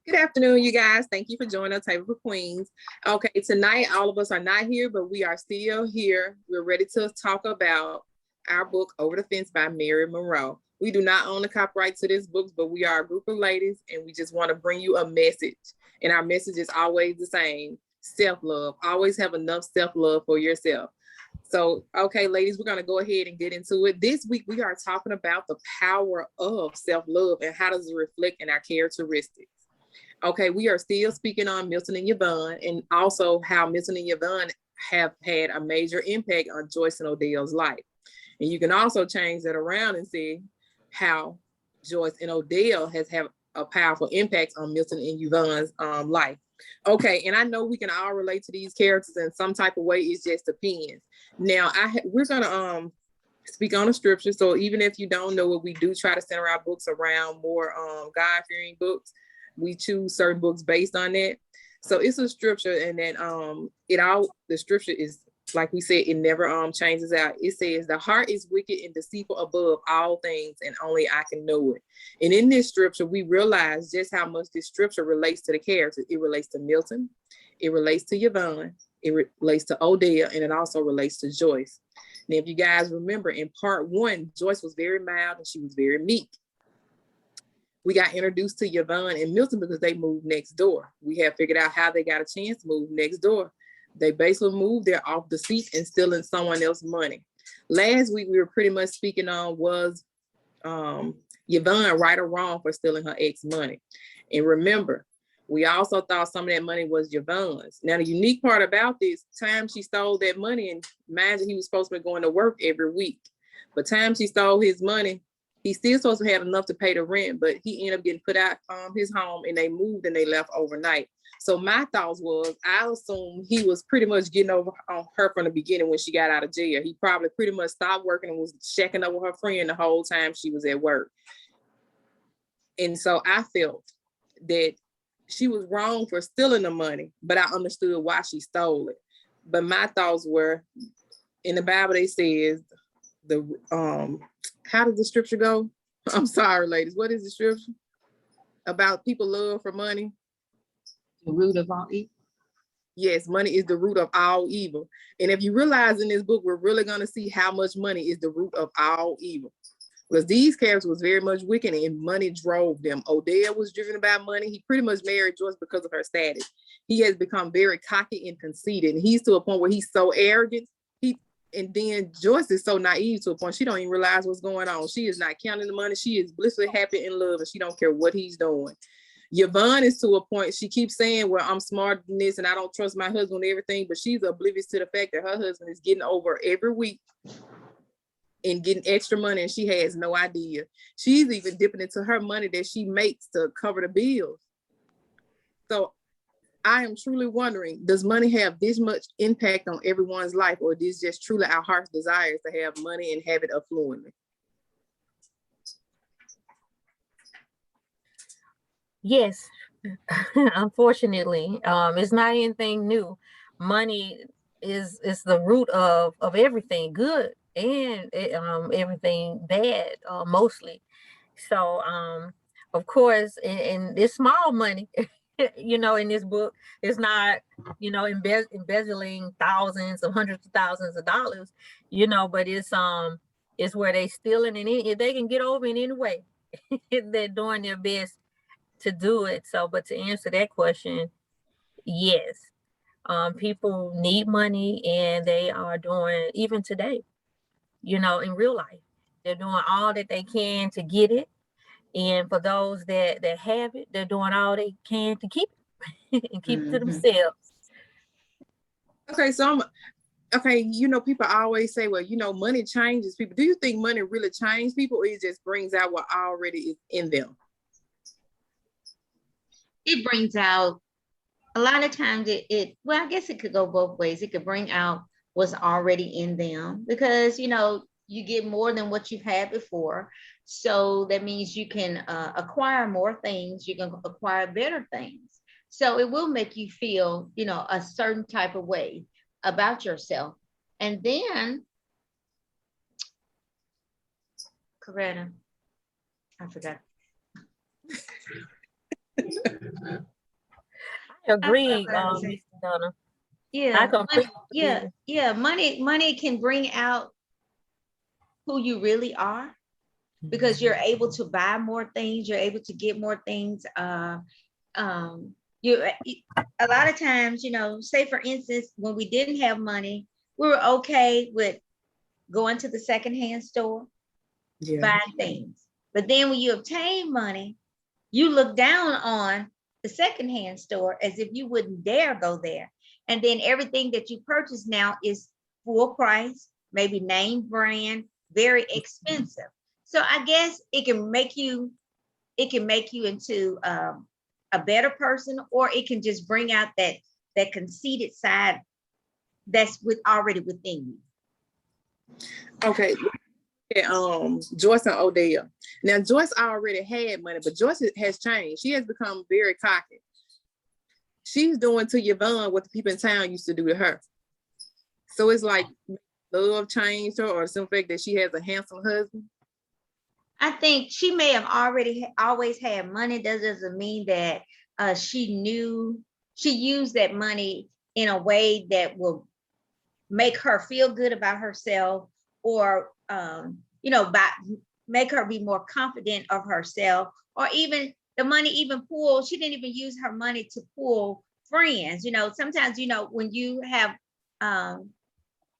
Good afternoon, you guys. Thank you for joining us, Table for Queens. Okay, tonight all of us are not here, but we are still here. We're ready to talk about our book, Over the Fence by Mary Monroe. We do not own the copyright to this book, but we are a group of ladies and we just want to bring you a message. And our message is always the same, self-love. Always have enough self-love for yourself. So, okay, ladies, we're going to go ahead and get into it. This week, we are talking about the power of self-love and how does it reflect in our characteristics. Okay, we are still speaking on Milton and Yvonne and also how Milton and Yvonne have had a major impact on Joyce and Odell's life. And you can also change that around and see how Joyce and Odell has had a powerful impact on Milton and Yvonne's life. Okay, and I know we can all relate to these characters in some type of way. It just depends. Now, we're gonna speak on the scripture. So even if you don't know it, we do try to center our books around more God-fearing books. We choose certain books based on that. So it's a scripture, and then the scripture is, like we said, it never changes out. It says, the heart is wicked and deceitful above all things, and only I can know it. And in this scripture, we realize just how much this scripture relates to the characters. It relates to Milton, it relates to Yvonne, it relates to Odell, and it also relates to Joyce. Now, if you guys remember, in part one, Joyce was very mild and she was very meek. We got introduced to Yvonne and Milton because they moved next door. We have figured out how they got a chance to move next door. They basically moved there off the seat and stealing someone else's money. Last week, we were pretty much speaking on was Yvonne right or wrong for stealing her ex money. And remember, we also thought some of that money was Yvonne's. Now, the unique part about this, time she stole that money, and imagine he was supposed to be going to work every week. But time she stole his money, he still supposed to have enough to pay the rent, but he ended up getting put out his home and they moved and they left overnight. So my thoughts was, I assume he was pretty much getting over on her from the beginning when she got out of jail. He probably pretty much stopped working and was checking up with her friend the whole time she was at work. And so I felt that she was wrong for stealing the money, but I understood why she stole it. But my thoughts were, in the Bible, they says how does the scripture go? I'm sorry, ladies. What is the scripture about people love for money? The root of all evil. Yes, money is the root of all evil. And if you realize in this book, we're really going to see how much money is the root of all evil. Because these characters was very much wicked and money drove them. Odell was driven by money. He pretty much married Joyce because of her status. He has become very cocky and conceited. And he's to a point where he's so arrogant. And then Joyce is so naive to a point she don't even realize what's going on. She is not counting the money. She is blissfully happy in love and she don't care what he's doing. Yvonne is to a point, she keeps saying, well, I'm smarter than this and I don't trust my husband and everything, but she's oblivious to the fact that her husband is getting over every week and getting extra money and she has no idea. She's even dipping into her money that she makes to cover the bills. So I am truly wondering, does money have this much impact on everyone's life, or is this just truly our heart's desires to have money and have it affluently? Yes, unfortunately, it's not anything new. Money is the root of everything good and everything bad, mostly. So, of course, in this small money, in this book, it's not, embezzling thousands of hundreds of thousands of dollars, but it's where they stealing and if they can get over in any way, they're doing their best to do it. So, but to answer that question, yes, people need money and they are doing, even today, in real life, they're doing all that they can to get it. And for those that have it, they're doing all they can to keep it and keep it to themselves. Okay, so people always say, well, money changes people. Do you think money really changes people, or it just brings out what already is in them? It brings out, a lot of times well, I guess it could go both ways. It could bring out what's already in them because, you get more than what you've had before. So that means you can acquire more things. You can acquire better things. So it will make you feel, a certain type of way about yourself. And then, Coretta, I forgot. I agree, Miss Donna. I completely agree. Money can bring out who you really are, because you're able to buy more things, you're able to get more things. You a lot of times, say for instance, when we didn't have money, we were okay with going to the secondhand store, buying things. But then when you obtain money, you look down on the secondhand store as if you wouldn't dare go there. And then everything that you purchase now is full price, maybe name brand, very expensive. So I guess it can make you into a better person, or it can just bring out that conceited side that's already within you. Okay. Joyce and Odell. Now Joyce already had money, but Joyce has changed. She has become very cocky. She's doing to Yvonne what the people in town used to do to her. So it's like love changed her, or some fact that she has a handsome husband. I think she may have always had money. That doesn't mean that she used that money in a way that will make her feel good about herself, or make her be more confident of herself, or even the money even pull. She didn't even use her money to pull friends. Sometimes when you have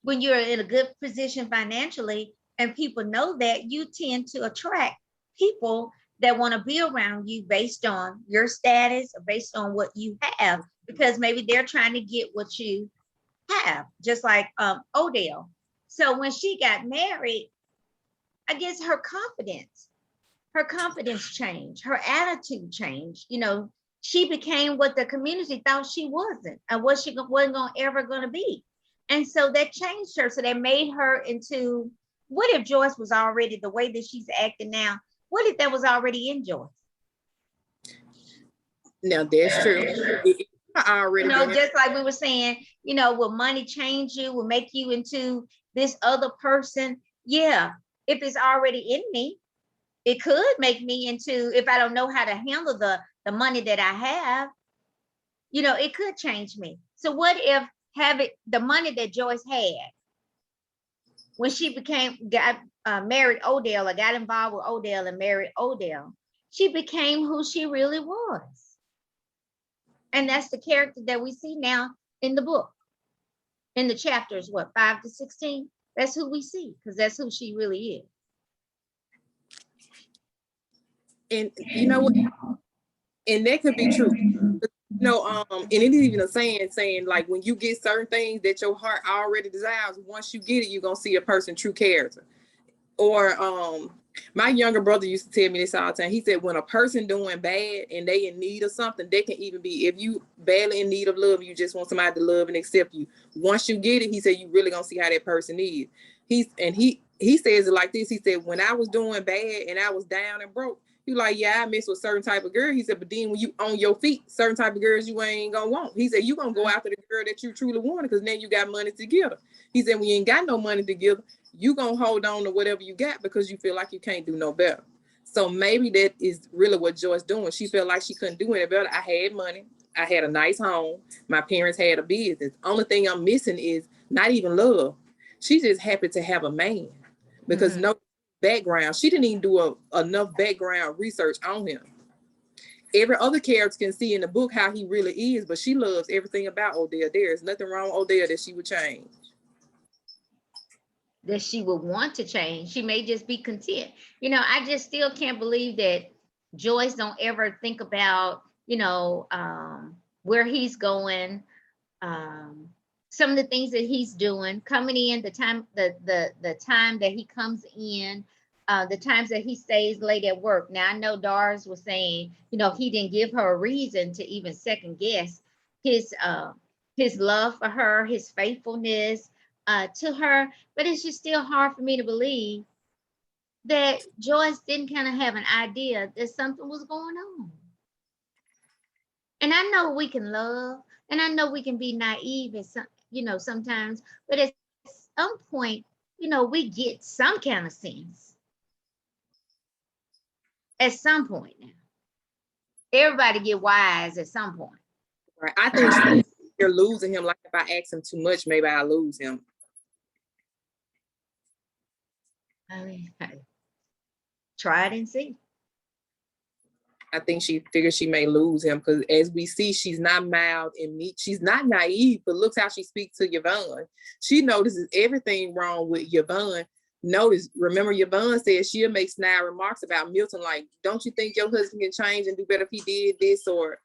when you're in a good position financially, and people know that, you tend to attract people that want to be around you based on your status, or based on what you have, because maybe they're trying to get what you have, just like Odell. So when she got married, I guess her confidence changed, her attitude changed. She became what the community thought she wasn't, and what she wasn't ever going to be. And so that changed her. So that made her into, what if Joyce was already the way that she's acting now? What if that was already in Joyce? Now that's true. Already, just like we were saying, will money change you, will make you into this other person? Yeah, if it's already in me, it could make me into, if I don't know how to handle the money that I have, it could change me. So what if the money that Joyce had, when she got married Odell, or got involved with Odell and married Odell, she became who she really was. And that's the character that we see now in the book, in the chapters, 5 to 16. That's who we see, because that's who she really is. And you know what? And that could be true. And it is even a saying like, when you get certain things that your heart already desires, once you get it, you're gonna see a person's true character. Or my younger brother used to tell me this all the time. He said, when a person doing bad and they in need of something, they can even be, if you badly in need of love, you just want somebody to love and accept you. Once you get it, he said, you really gonna see how that person is. He says it like this. He said, when I was doing bad and I was down and broke, he like, yeah, I mess with certain type of girl. He said, but then when you on your feet, certain type of girls you ain't gonna want. He said, you gonna go after the girl that you truly want, because now you got money together. He said, when you ain't got no money together, you gonna hold on to whatever you got because you feel like you can't do no better. So maybe that is really what Joyce doing. She felt like she couldn't do any better. I had money. I had a nice home. My parents had a business. Only thing I'm missing is not even love. She's just happy to have a man, because no background. She didn't even do enough background research on him. Every other character can see in the book how he really is, but she loves everything about Odell. There is nothing wrong with Odell that she would change, that she would want to change. She may just be content. I just still can't believe that Joyce don't ever think about, where he's going, some of the things that he's doing, coming in, the time that he comes in, the times that he stays late at work. Now, I know Doris was saying, he didn't give her a reason to even second guess his love for her, his faithfulness to her. But it's just still hard for me to believe that Joyce didn't kind of have an idea that something was going on. And I know we can love, and I know we can be naive at sometimes, but at some point, we get some kind of sense. At some point now. everybody get wise at some point. Right. I think you're losing him. Like if I ask him too much, maybe I lose him. I mean, try it and see. I think she figures she may lose him because as we see, she's not mild and meek. She's not naive, but look how she speaks to Yvonne. She notices everything wrong with Yvonne. Remember Yvonne said she'll make snide remarks about Milton, like, don't you think your husband can change and do better if he did this? Or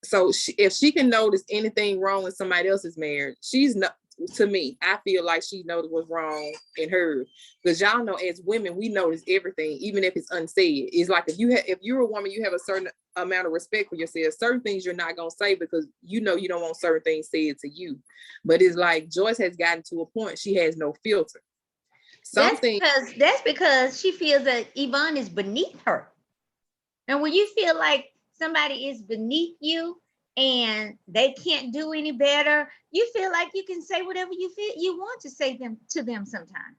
so if she can notice anything wrong in somebody else's marriage, she's not, to me, I feel like she knows what's wrong in her. Because y'all know as women, we notice everything, even if it's unsaid. It's like if you're a woman, you have a certain amount of respect for yourself. Certain things you're not gonna say because you know you don't want certain things said to you. But it's like Joyce has gotten to a point she has no filter. That's because she feels that Yvonne is beneath her. And when you feel like somebody is beneath you and they can't do any better, you feel like you can say whatever you feel you want to say to them sometimes.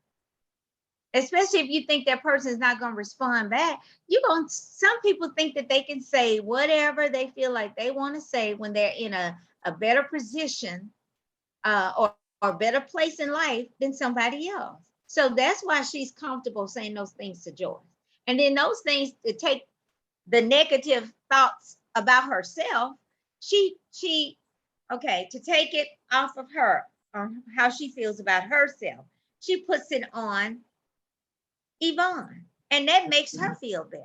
Especially if you think that person is not going to respond back. Some people think that they can say whatever they feel like they want to say when they're in a better position or a better place in life than somebody else. So that's why she's comfortable saying those things to Joyce. And then those things to take the negative thoughts about herself, to take it off of her, on how she feels about herself, she puts it on Yvonne, and that makes her feel better.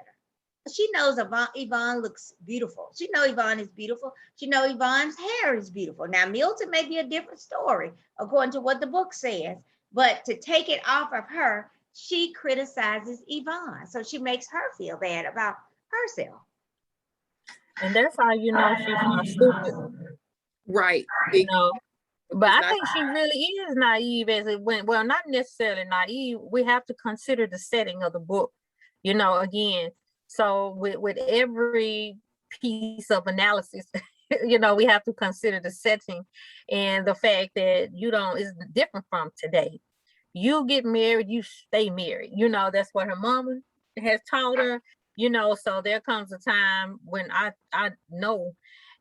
She knows Yvonne looks beautiful. She knows Yvonne is beautiful. She knows Yvonne's hair is beautiful. Now, Milton may be a different story, according to what the book says, but to take it off of her, she criticizes Yvonne. So she makes her feel bad about herself. And that's how you know she's not stupid. Right. You know, but I think she really is naive as it went. Well, not necessarily naive. We have to consider the setting of the book, you know, again. So with every piece of analysis, you know, we have to consider the setting and the fact that it's different from today. You get married, you stay married. You know, that's what her mama has taught her, you know, so there comes a time when I know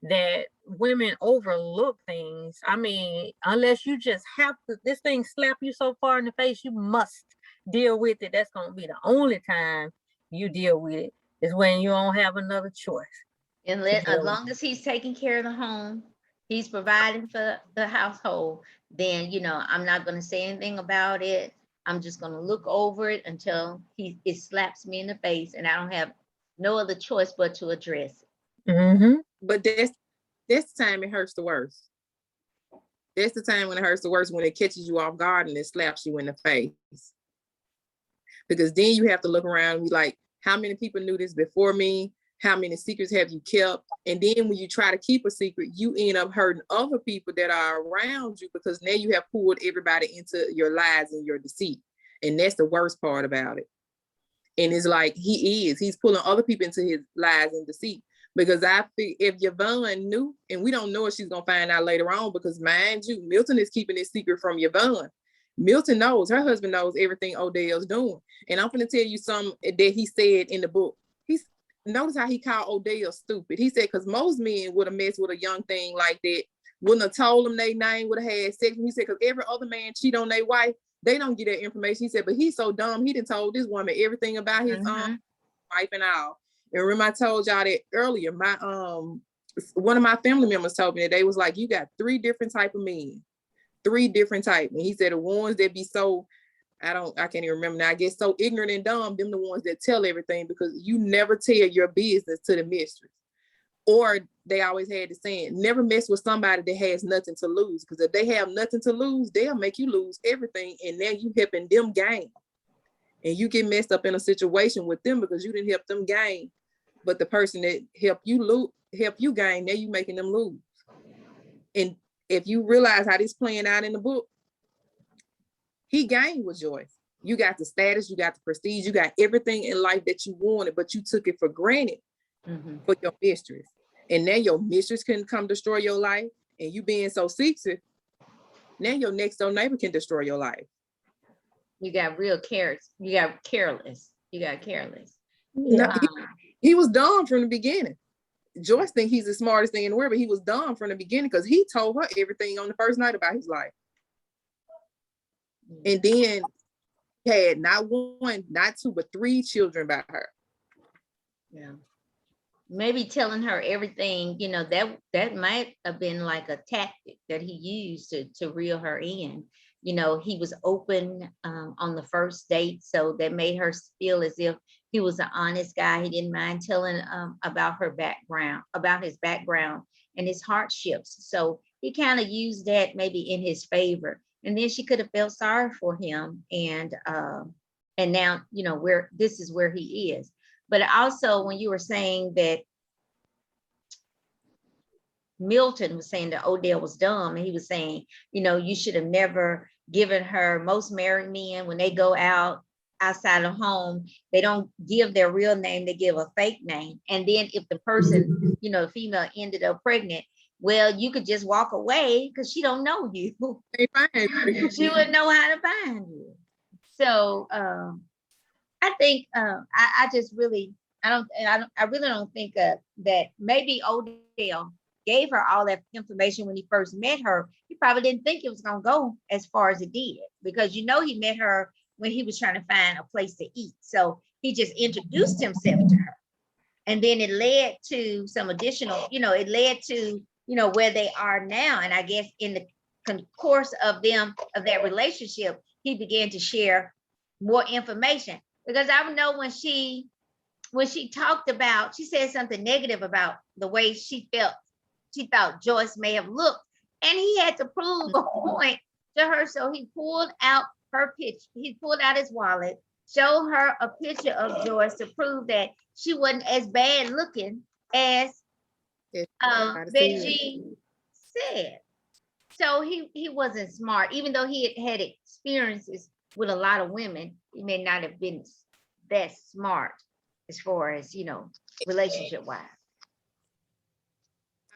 that women overlook things. I mean, unless you just have to, this thing slap you so far in the face, you must deal with it. That's going to be the only time you deal with it, is when you don't have another choice. And as long as he's taking care of the home, he's providing for the household, then, you know, I'm not going to say anything about it. I'm just going to look over it until it slaps me in the face and I don't have no other choice but to address it. Mm-hmm. But that's the time it hurts the worst. That's the time when it hurts the worst, when it catches you off guard and it slaps you in the face. Because then you have to look around and be like, how many people knew this before me? How many secrets have you kept? And then when you try to keep a secret, you end up hurting other people that are around you, because now you have pulled everybody into your lies and your deceit. And that's the worst part about it. And it's like he's pulling other people into his lies and deceit. Because I think if Yvonne knew, and we don't know if she's going to find out later on, because mind you, Milton is keeping this secret from Yvonne. Milton knows, her husband knows everything Odell's doing. And I'm going to tell you something that he said in the book. Notice how he called Odell stupid. He said, because most men would have messed with a young thing like that, wouldn't have told them their name, would have had sex. He said, because every other man cheat on their wife, they don't get that information. He said, but he's so dumb, he done told this woman everything about his wife and all. And remember, I told y'all that earlier. My one of my family members told me that they was like, you got 3 different type of men, 3 different type. And he said the ones that be so, I can't even remember now, I guess so ignorant and dumb, them the ones that tell everything, because you never tell your business to the mistress. Or they always had the saying, never mess with somebody that has nothing to lose, because if they have nothing to lose, they'll make you lose everything, and now you helping them gain. And you get messed up in a situation with them because you didn't help them gain, but the person that help you gain, now you making them lose. And if you realize how this playing out in the book, he gained with Joyce. You got the status, you got the prestige, you got everything in life that you wanted, but you took it for granted for your mistress. And now your mistress can come destroy your life, and you being so secretive, now your next door neighbor can destroy your life. You got real careless. You got careless. Yeah. He was dumb from the beginning. Joyce think he's the smartest thing in the world, but he was dumb from the beginning because he told her everything on the first night about his life. And then had not one, not two, but 3 children by her. Yeah. Maybe telling her everything, you know, that might have been like a tactic that he used to reel her in. You know, he was open on the first date, so that made her feel as if he was an honest guy. He didn't mind telling about her background, about his background and his hardships. So he kind of used that maybe in his favor. And then she could have felt sorry for him, and now, you know, this is where he is. But also, when you were saying that Milton was saying that Odell was dumb, and he was saying, you know, you should have never given her. Most married men, when they go out outside of home, they don't give their real name, they give a fake name. And then if the person, you know, the female ended up pregnant, well, you could just walk away because she don't know you. She wouldn't know how to find you. So I think I just really I really don't think that maybe Odell gave her all that information when he first met her. He probably didn't think it was gonna go as far as it did, because you know he met her when he was trying to find a place to eat. So he just introduced himself to her, and then it led to some additional, you know, it led to, you know, where they are now. And I guess in the course of that relationship, he began to share more information. Because I know when she talked about, she said something negative about the way she thought Joyce may have looked, and he had to prove a point to her. So he pulled out her picture. He pulled out his wallet, showed her a picture of Joyce to prove that she wasn't as bad looking as Benji said. So he wasn't smart, even though he had experiences with a lot of women. He may not have been that smart as far as, you know, relationship wise.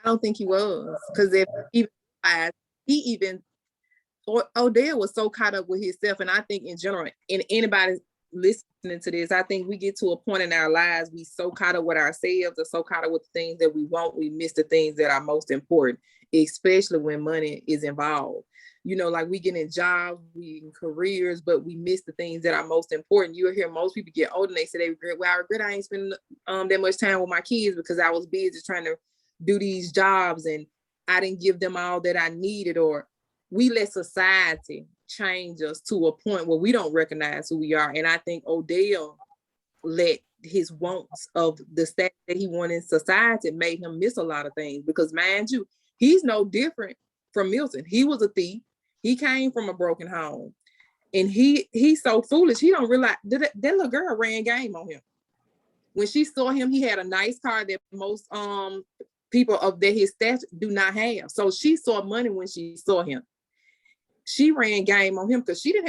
I don't think he was, because if Odell was so caught up with himself. And I think in general, and anybody listening to this, I think we get to a point in our lives, we so caught up with ourselves or so caught up with the things that we want, we miss the things that are most important, especially when money is involved. You know, like we get in jobs, we in careers, but we miss the things that are most important. You'll hear most people get older and they say they regret, well, I regret I ain't spending that much time with my kids because I was busy trying to do these jobs and I didn't give them all that I needed. Or we let society change us to a point where we don't recognize who we are. And I think Odell let his wants of the status that he wanted in society made him miss a lot of things, because mind you, he's no different from Milton. He was a thief. He came from a broken home, and he's so foolish. He don't realize that little girl ran game on him. When she saw him, he had a nice car that most people of his stature do not have. So she saw money when she saw him. She ran game on him because she didn't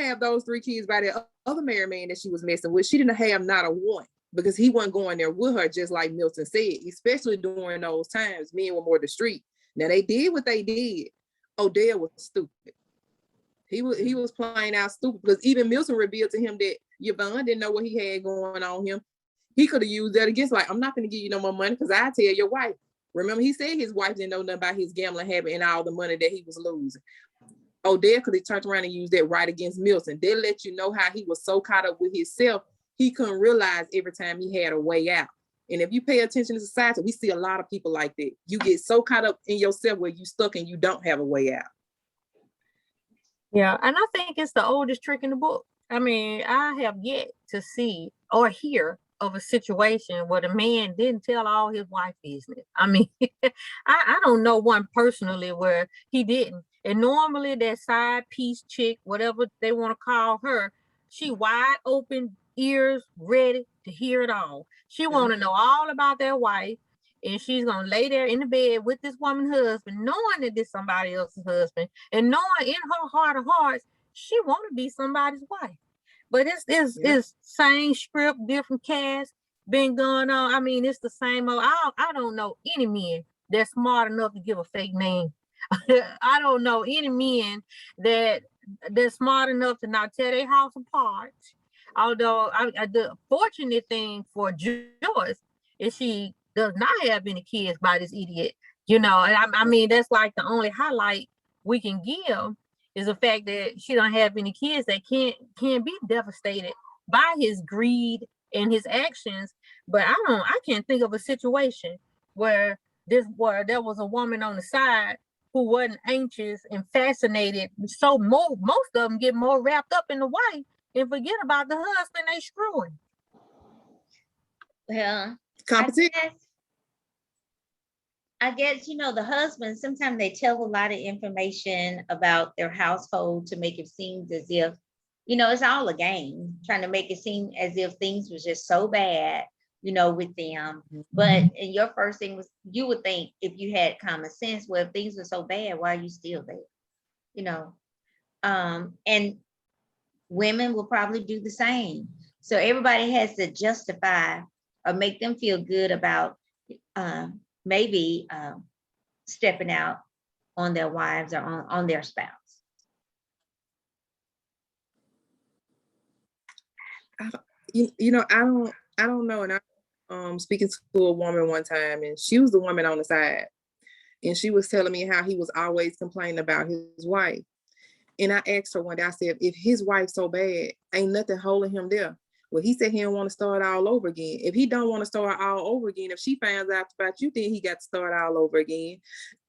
have those 3 kids by the other married man that she was messing with. She didn't have not a one, because he wasn't going there with her, just like Milton said, especially during those times. Men were more the street. Now they did what they did. Odell was stupid. He was playing out stupid, because even Milton revealed to him that Yvonne didn't know what he had going on him. He could have used that against, like, I'm not going to give you no more money because I tell your wife. Remember, he said his wife didn't know nothing about his gambling habit and all the money that he was losing. Odell could have turned around and used that right against Milton. They let you know how he was so caught up with himself, he couldn't realize every time he had a way out. And if you pay attention to society, we see a lot of people like that. You get so caught up in yourself where you stuck and you don't have a way out. Yeah, and I think it's the oldest trick in the book. I mean, I have yet to see or hear of a situation where the man didn't tell all his wife business. I mean, I don't know one personally where he didn't. And normally that side piece chick, whatever they want to call her, she wide open, ears ready to hear it all. She want to know all about their wife, and she's gonna lay there in the bed with this woman's husband, knowing that this somebody else's husband, and knowing in her heart of hearts she want to be somebody's wife. But it's same script, different cast, been going on. I mean, it's the same old. I don't know any men that's smart enough to give a fake name. I don't know any men that's smart enough to not tear their house apart Although the fortunate thing for Joyce is she does not have any kids by this idiot, and I mean that's like the only highlight we can give is the fact that she don't have any kids that can't be devastated by his greed and his actions. But I can't think of a situation where there was a woman on the side who wasn't anxious and fascinated. So most of them get more wrapped up in the wife and forget about the husband they screwing. Well, Competition. I guess, the husbands, sometimes they tell a lot of information about their household to make it seem as if, it's all a game, trying to make it seem as if things was just so bad, with them. But and your first thing was, you would think if you had common sense, well, if things were so bad, why are you still there? And women will probably do the same. So everybody has to justify or make them feel good about maybe stepping out on their wives or on their spouse. I don't know. And I speaking to a woman one time, and she was the woman on the side, and she was telling me how he was always complaining about his wife. And I asked her one day, I said, if his wife's so bad, ain't nothing holding him there. Well, he said he don't want to start all over again. If he don't want to start all over again, if she finds out about you, then he got to start all over again.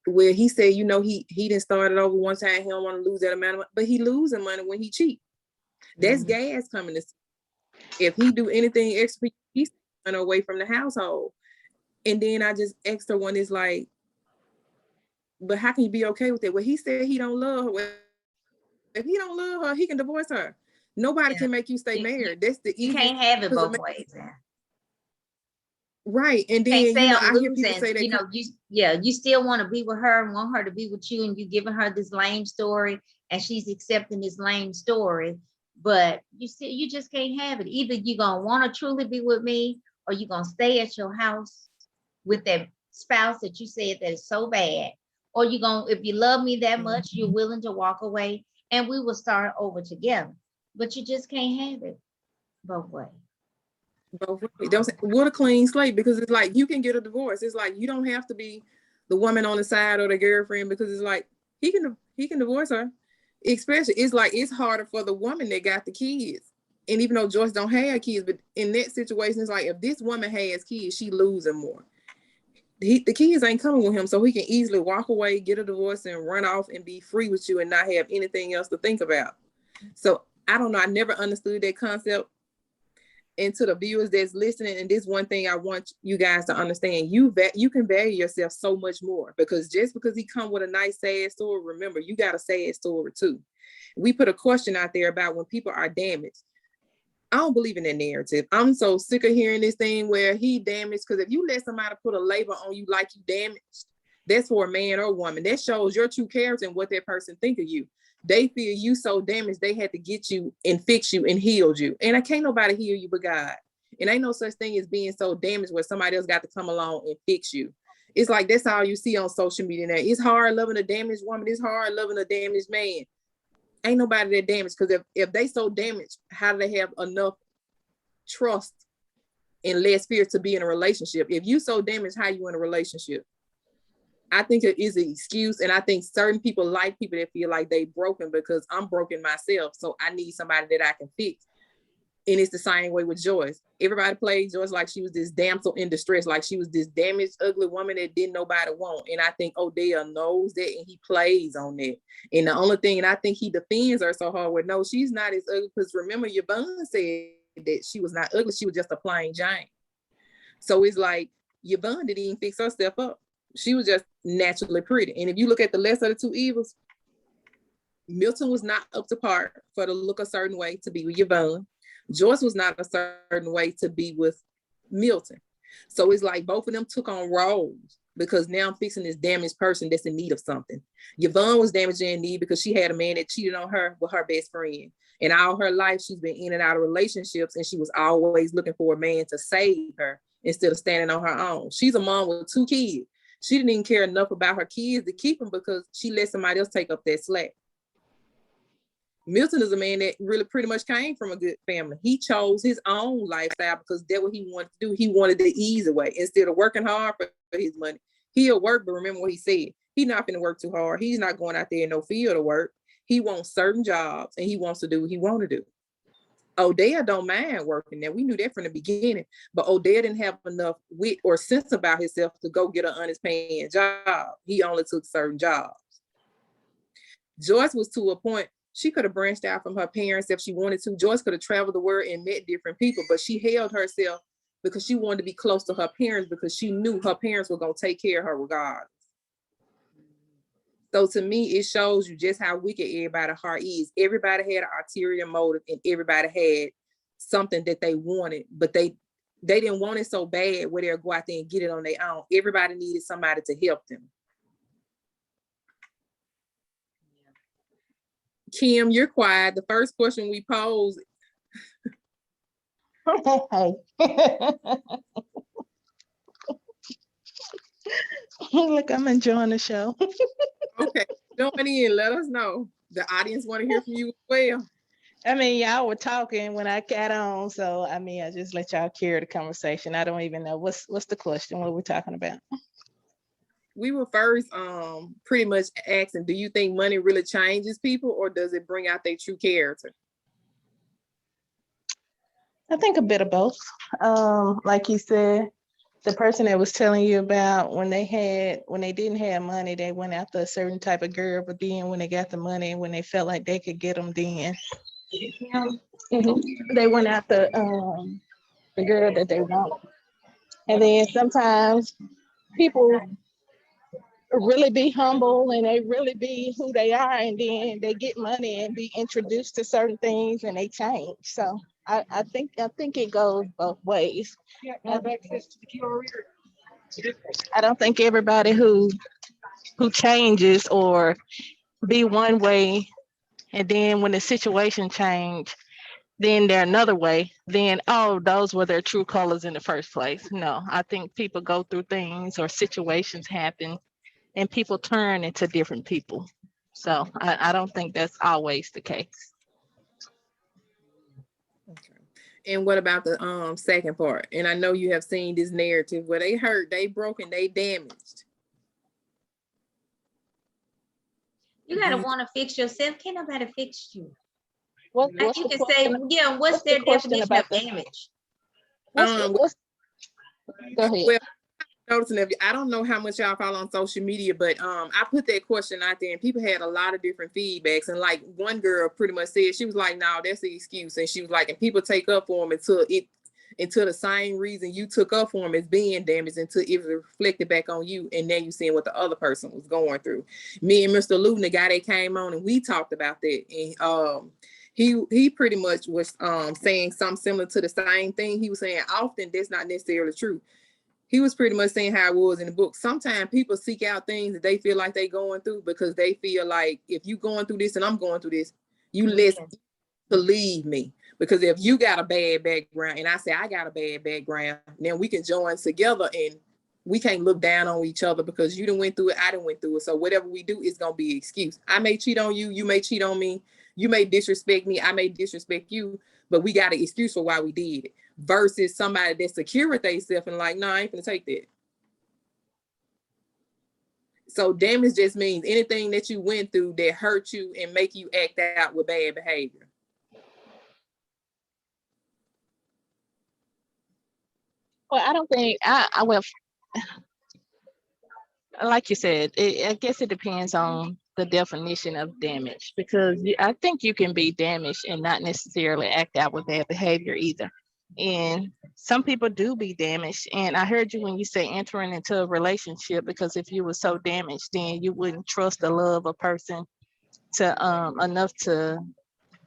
Where he said, he didn't start it over one time. He don't want to lose that amount of money, but he losing money when he cheat. That's gas coming to. If he do anything extra, he's away from the household. And then I just asked her one, is like, but how can you be okay with it? Well, he said he don't love her. Well, if he don't love her, he can divorce her. Nobody can make you stay married. That's the easiest. You can't have it both ways. Right. And then, I hear people say that, you still want to be with her and want her to be with you, and you giving her this lame story and she's accepting this lame story, but you just can't have it. Either you're going to want to truly be with me, or you're going to stay at your house with that spouse that you said that is so bad, or if you love me that much, you're willing to walk away and we will start over together. But you just can't have it both ways. What a clean slate, because it's like you can get a divorce. It's like you don't have to be the woman on the side or the girlfriend, because it's like he can divorce her. Especially, it's like it's harder for the woman that got the kids. And even though Joyce don't have kids, but in that situation, it's like if this woman has kids, she losing more. The kids ain't coming with him, so he can easily walk away, get a divorce, and run off and be free with you and not have anything else to think about. So I don't know. I never understood that concept. And to the viewers that's listening, and this one thing I want you guys to understand, you can value yourself so much more, because just because he come with a nice sad story, remember, you got a sad story too. We put a question out there about when people are damaged. I don't believe in that narrative. I'm so sick of hearing this thing where he damaged, because if you let somebody put a label on you like you damaged, that's for a man or woman. That shows your true character and what that person think of you. They feel you so damaged, they had to get you and fix you and heal you. And I can't nobody heal you but God. And ain't no such thing as being so damaged where somebody else got to come along and fix you. It's like that's all you see on social media now. It's hard loving a damaged woman. It's hard loving a damaged man. Ain't nobody that damaged, because if they so damaged, how do they have enough trust and less fear to be in a relationship? If you so damaged, how you in a relationship? I think it is an excuse, and I think certain people like people that feel like they broken, because I'm broken myself, so I need somebody that I can fix. And it's the same way with Joyce. Everybody played Joyce like she was this damsel in distress, like she was this damaged, ugly woman that didn't nobody want. And I think Odell knows that, and he plays on that. And the only thing, and I think he defends her so hard with, no, she's not as ugly, because remember, Yvonne said that she was not ugly, she was just a plain giant. So it's like Yvonne didn't even fix herself up. She was just naturally pretty. And if you look at the lesser of the two evils, Milton was not up to par for to look a certain way to be with Yvonne. Joyce was not a certain way to be with Milton. So it's like both of them took on roles, because now I'm fixing this damaged person that's in need of something. Yvonne was damaged and in need because she had a man that cheated on her with her best friend. And all her life, she's been in and out of relationships, and she was always looking for a man to save her instead of standing on her own. She's a mom with 2 kids. She didn't even care enough about her kids to keep them, because she let somebody else take up that slack. Milton is a man that really pretty much came from a good family. He chose his own lifestyle because that's what he wanted to do. He wanted the easy way. Instead of working hard for his money, he'll work, but remember what he said. He's not going to work too hard. He's not going out there in no field to work. He wants certain jobs, and he wants to do what he want to do. Odell don't mind working. Now, we knew that from the beginning, but Odell didn't have enough wit or sense about himself to go get an honest paying job. He only took certain jobs. Joyce was to a point, she could have branched out from her parents if she wanted to. Joyce could have traveled the world and met different people, but she held herself because she wanted to be close to her parents because she knew her parents were going to take care of her regardless. So to me, it shows you just how wicked everybody's heart is. Everybody had an ulterior motive and everybody had something that they wanted, but they didn't want it so bad where they'll go out there and get it on their own. Everybody needed somebody to help them. Kim, you're quiet. The first question we posed. Hey. Look, I'm enjoying the show. Okay, join in. Let us know. The audience want to hear from you as well. I mean, y'all were talking when I got on, so I mean, I just let y'all carry the conversation. I don't even know what's the question. What are we talking about? We were first pretty much asking, do you think money really changes people or does it bring out their true character? I think a bit of both. Like you said, the person that was telling you about when they didn't have money, they went after a certain type of girl, but then when they got the money, when they felt like they could get them, then they went after the girl that they want. And then sometimes people really be humble and they really be who they are, and then they get money and be introduced to certain things and they change. So I think it goes both ways. I don't think everybody who changes or be one way and then when the situation change, then they're another way, then those were their true colors in the first place. No, I think people go through things or situations happen and people turn into different people. So I don't think that's always the case. Okay. And what about the second part? And I know you have seen this narrative where they hurt, they broken, they damaged. You gotta want to fix yourself. Can't nobody fix you. What's you can say, yeah, what's their definition of damage? Go ahead. Well, noticing I don't know how much y'all follow on social media, but I put that question out there and people had a lot of different feedbacks. And like one girl pretty much said, she was like, no, that's the excuse. And she was like, and people take up for them until the same reason you took up for them is being damaged until it reflected back on you. And then you seeing what the other person was going through. Me and Mr. Luton, the guy that came on, and we talked about that. And he pretty much was saying something similar to the same thing. He was saying often that's not necessarily true. He was pretty much saying how it was in the book. Sometimes people seek out things that they feel like they going through because they feel like if you going through this and I'm going through this, you listen to leave me. Because if you got a bad background and I say I got a bad background, then we can join together and we can't look down on each other because you done went through it, I done went through it. So whatever we do is going to be an excuse. I may cheat on you, you may cheat on me, you may disrespect me, I may disrespect you, but we got an excuse for why we did it. Versus somebody that's secure with themselves and like, no, I ain't gonna take that. So damage just means anything that you went through that hurt you and make you act out with bad behavior. Well, I don't think like you said, I guess it depends on the definition of damage, because I think you can be damaged and not necessarily act out with bad behavior either. And some people do be damaged. And I heard you when you say entering into a relationship, because if you were so damaged, then you wouldn't trust the love of a person to enough to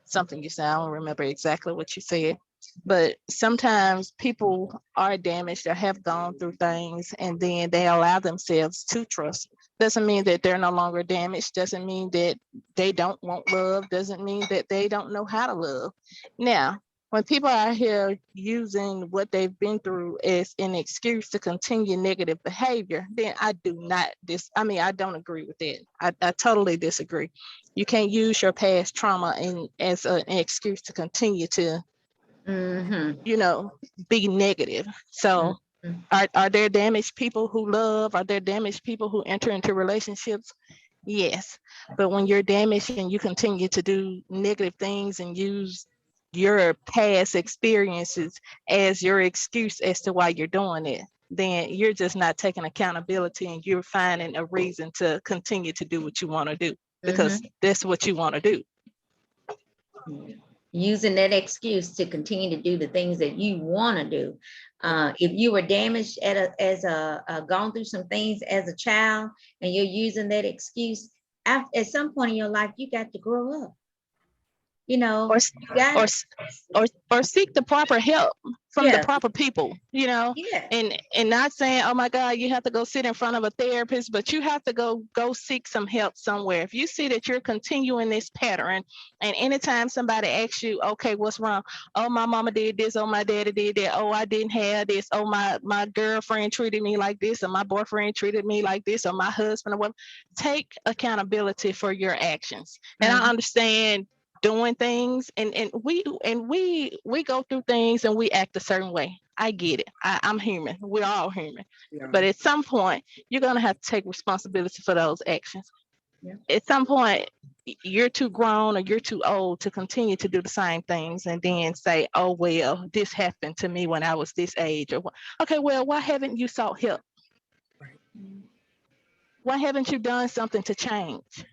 something you said. I don't remember exactly what you said. But sometimes people are damaged or have gone through things and then they allow themselves to trust. Doesn't mean that they're no longer damaged. Doesn't mean that they don't want love. Doesn't mean that they don't know how to love. Now, when people are here using what they've been through as an excuse to continue negative behavior, then I don't agree with that. I totally disagree. You can't use your past trauma as an excuse to continue to, be negative. So are there damaged people who love? Are there damaged people who enter into relationships? Yes. But when you're damaged and you continue to do negative things and use your past experiences as your excuse as to why you're doing it, then you're just not taking accountability, and you're finding a reason to continue to do what you want to do because that's what you want to do. Using that excuse to continue to do the things that you want to do. If you were damaged gone through some things as a child, and you're using that excuse, at some point in your life, you got to grow up. Or seek the proper help from the proper people, and not saying, oh my God, you have to go sit in front of a therapist, but you have to go seek some help somewhere. If you see that you're continuing this pattern, and anytime somebody asks you, okay, what's wrong? Oh, my mama did this. Oh, my daddy did that. Oh, I didn't have this. Oh, my girlfriend treated me like this, or my boyfriend treated me like this, or my husband, or whatever. Take accountability for your actions. And I understand doing things and we go through things and we act a certain way. I get it. I'm human. We're all human. Yeah. But at some point, you're going to have to take responsibility for those actions. Yeah. At some point, you're too grown or you're too old to continue to do the same things and then say, oh, well, this happened to me when I was this age. Or okay, well, why haven't you sought help? Right. Why haven't you done something to change?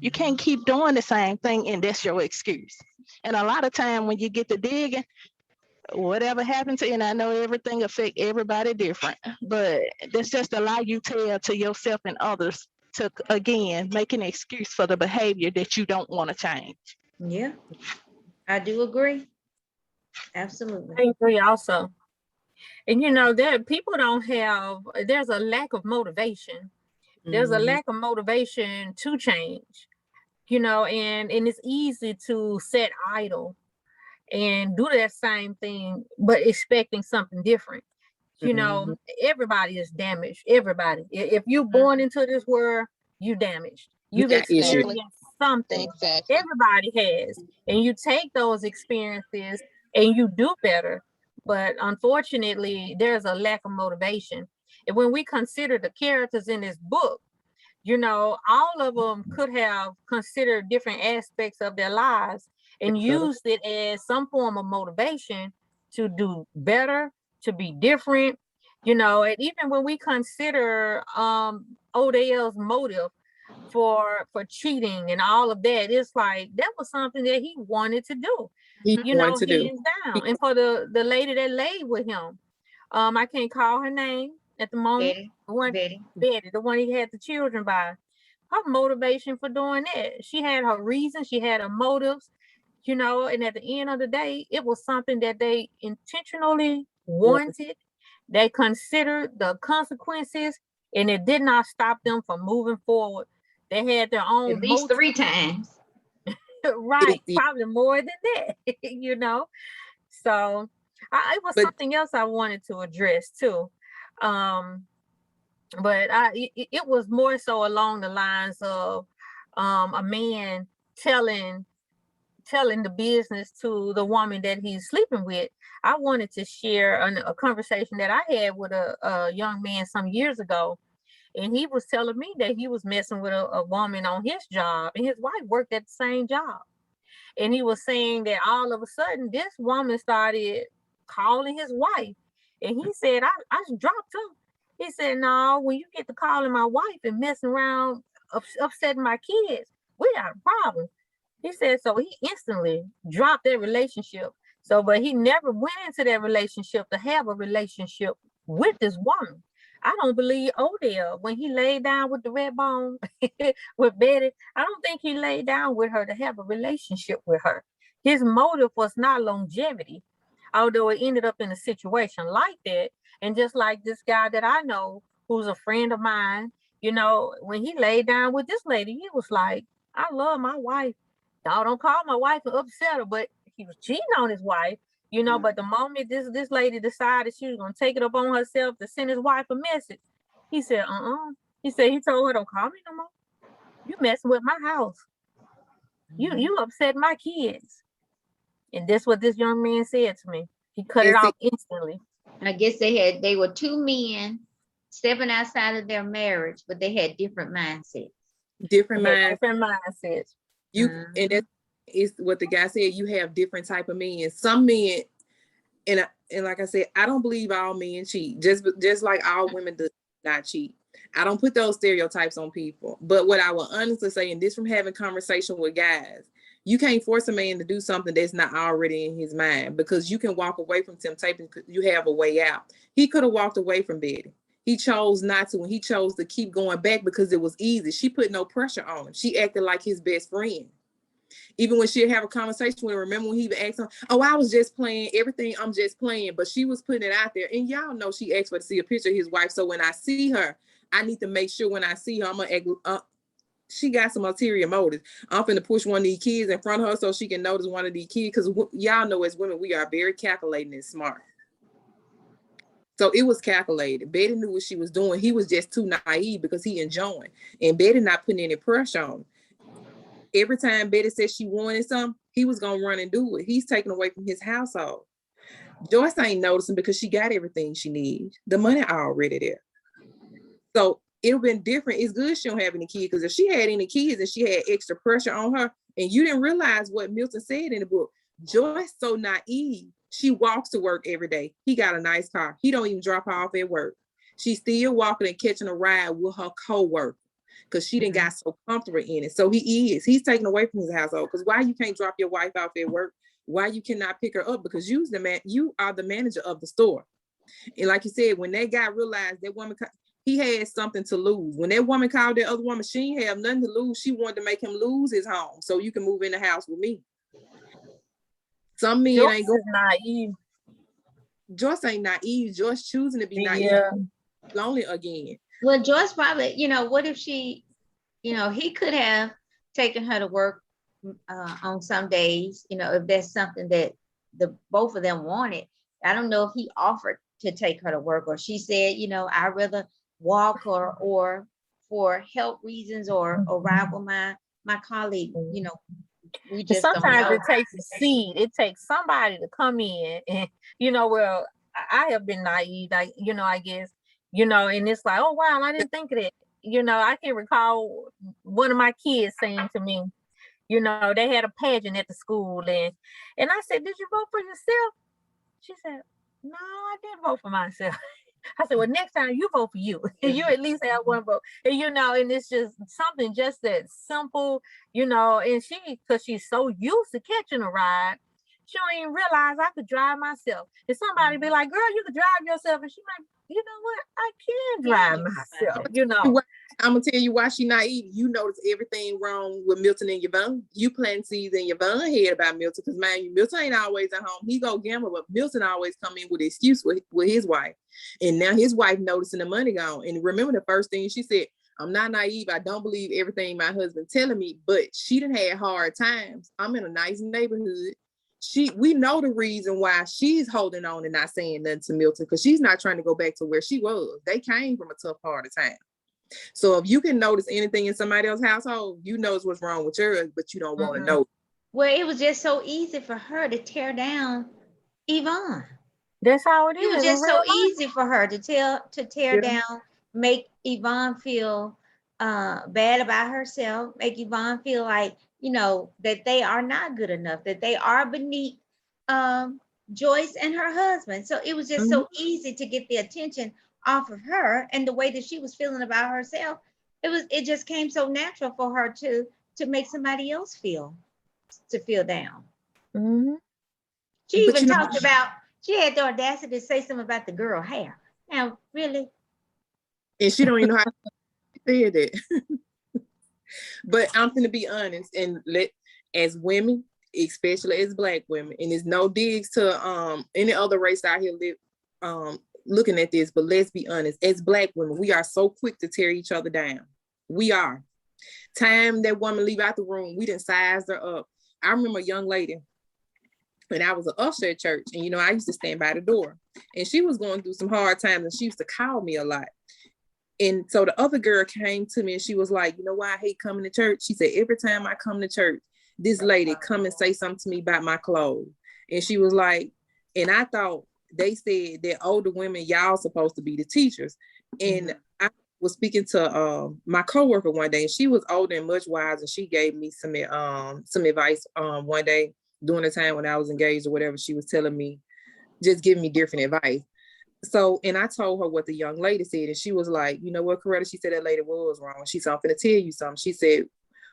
You can't keep doing the same thing and that's your excuse. And a lot of time when you get to digging, whatever happens to you, and I know everything affects everybody different, but that's just a lie you tell to yourself and others to, again, make an excuse for the behavior that you don't want to change. Yeah, I do agree. Absolutely. I agree also. And that people there's a lack of motivation. There's a lack of motivation to change, and it's easy to sit idle and do that same thing, but expecting something different. Everybody is damaged. Everybody. If you're born into this world, you damaged. You've experienced something. Exactly. Everybody has. And you take those experiences and you do better. But unfortunately, there's a lack of motivation. And when we consider the characters in this book, all of them could have considered different aspects of their lives and used it as some form of motivation to do better, to be different, and even when we consider Odell's motive for cheating and all of that, it's like that was something that he wanted to do. Hands down. And for the lady that laid with him, I can't call her name at the moment. Betty, the one he had the children by. Her motivation for doing that, she had her reasons, she had her motives, and at the end of the day, it was something that they intentionally wanted. They considered the consequences, and it did not stop them from moving forward. They had their own at least 3 times. Right, probably more than that, So it was something else I wanted to address too. But it was more so along the lines of a man telling the business to the woman that he's sleeping with. I wanted to share a conversation that I had with a young man some years ago, and he was telling me that he was messing with a woman on his job, and his wife worked at the same job. And he was saying that all of a sudden this woman started calling his wife, and he said, I dropped her. He said, no, when you get to calling my wife and messing around, upsetting my kids, we got a problem. He said, so he instantly dropped that relationship. But he never went into that relationship to have a relationship with this woman. I don't believe Odell, when he laid down with the red bone with Betty, I don't think he laid down with her to have a relationship with her. His motive was not longevity, although it ended up in a situation like that. And just like this guy that I know, who's a friend of mine, when he laid down with this lady, he was like, I love my wife. Y'all don't call my wife and upset her, but he was cheating on his wife, you know, but the moment this lady decided she was gonna take it up on herself to send his wife a message, he said, he said, he told her, don't call me no more. You messing with my house. You upset my kids. And that's what this young man said to me. He cut it off instantly. I guess they were two men stepping outside of their marriage, but they had different mindsets. Different mindsets. And that is what the guy said. You have different type of men. Some men, and like I said, I don't believe all men cheat. Just like all women do not cheat. I don't put those stereotypes on people. But what I will honestly say, and this from having conversation with guys, you can't force a man to do something that's not already in his mind, because you can walk away from temptation. You have a way out. He could have walked away from Betty. He chose not to, and he chose to keep going back because it was easy. She put no pressure on him. She acted like his best friend. Even when she'd have a conversation with him, remember when he even asked him, oh, I was just playing, everything, I'm just playing. But she was putting it out there. And y'all know she asked for to see a picture of his wife. So when I see her, I need to make sure when I see her, I'm going to she got some ulterior motives. I'm finna push one of these kids in front of her so she can notice one of these kids. Because y'all know as women, we are very calculating and smart. So it was calculated. Betty knew what she was doing. He was just too naive because he enjoying. And Betty not putting any pressure on him. Every time Betty said she wanted something, he was going to run and do it. He's taken away from his household. Joyce ain't noticing because she got everything she needs. The money already there. So it would have been different. It's good she don't have any kids, because if she had any kids and she had extra pressure on her, and you didn't realize what Milton said in the book, Joyce so naive. She walks to work every day. He got a nice car. He don't even drop her off at work. She's still walking and catching a ride with her co-worker because she didn't got so comfortable in it. So he's taken away from his household. Because why you can't drop your wife off at work? Why you cannot pick her up? Because you are the manager of the store. And like you said, when that guy realized that woman, he had something to lose. When that woman called that other woman, she didn't have nothing to lose. She wanted to make him lose his home so you can move in the house with me. Some men ain't going naive. Joyce ain't naive. Joyce choosing to be naive. Lonely again. Well, Joyce probably, what if she, he could have taken her to work on some days, if that's something that the both of them wanted. I don't know if he offered to take her to work, or she said, I'd rather walk or for health reasons or ride with my colleague, we just sometimes it takes a seed. It takes somebody to come in and, well, I have been naive, like, I guess, and it's like, oh, wow, I didn't think of it. I can recall one of my kids saying to me, they had a pageant at the school, and I said, did you vote for yourself? She said, no, I didn't vote for myself. I said, well, next time you vote for you. You at least have one vote. And, and it's just something just that simple, and because she's so used to catching a ride, she don't even realize I could drive myself. And somebody be like, girl, you could drive yourself. And she might, you know what? I can drive myself, I'm going to tell you why she naive. You notice everything wrong with Milton and Yvonne. You plant seeds in Yvonne's head about Milton, because, man, Milton ain't always at home. He go gamble, but Milton always come in with an excuse with his wife. And now his wife noticing the money gone. And remember the first thing she said, I'm not naive. I don't believe everything my husband telling me, but she done had hard times. I'm in a nice neighborhood. We know the reason why she's holding on and not saying nothing to Milton, because she's not trying to go back to where she was. They came from a tough part of time. So if you can notice anything in somebody else's household, you know what's wrong with yours, but you don't want to know. Well, it was just so easy for her to tear down Yvonne. That's how it is. It was just so easy for her to tear down, make Yvonne feel bad about herself, make Yvonne feel like, that they are not good enough, that they are beneath Joyce and her husband. So it was just so easy to get the attention off of her, and the way that she was feeling about herself, it just came so natural for her to make somebody else feel down. She even talked about, she had the audacity to say something about the girl hair. Now, really? And she don't even know how to say that. But I'm going to be honest, and as women, especially as Black women, and there's no digs to any other race out here looking at this, but let's be honest, as Black women, we are so quick to tear each other down. We are. Time that woman leave out the room, we done sized her up. I remember a young lady, And I was an usher at church. And, you know, I used to stand by the door. And she was going through some hard times and she used to call me a lot. And so the other girl came to me and she was like, you know why I hate coming to church? She said, every time I come to church, this lady come and say something to me about my clothes. And she was like, and I thought they said that older women, y'all supposed to be the teachers. And I was speaking to my coworker one day, and she was older and much wiser. And she gave me some advice one day during the time when I was engaged or whatever. She was telling me, just giving me different advice. So, and I told her what the young lady said, and she was like, you know what, Coretta? She said that lady was wrong. She said, I'm finna tell you something. She said,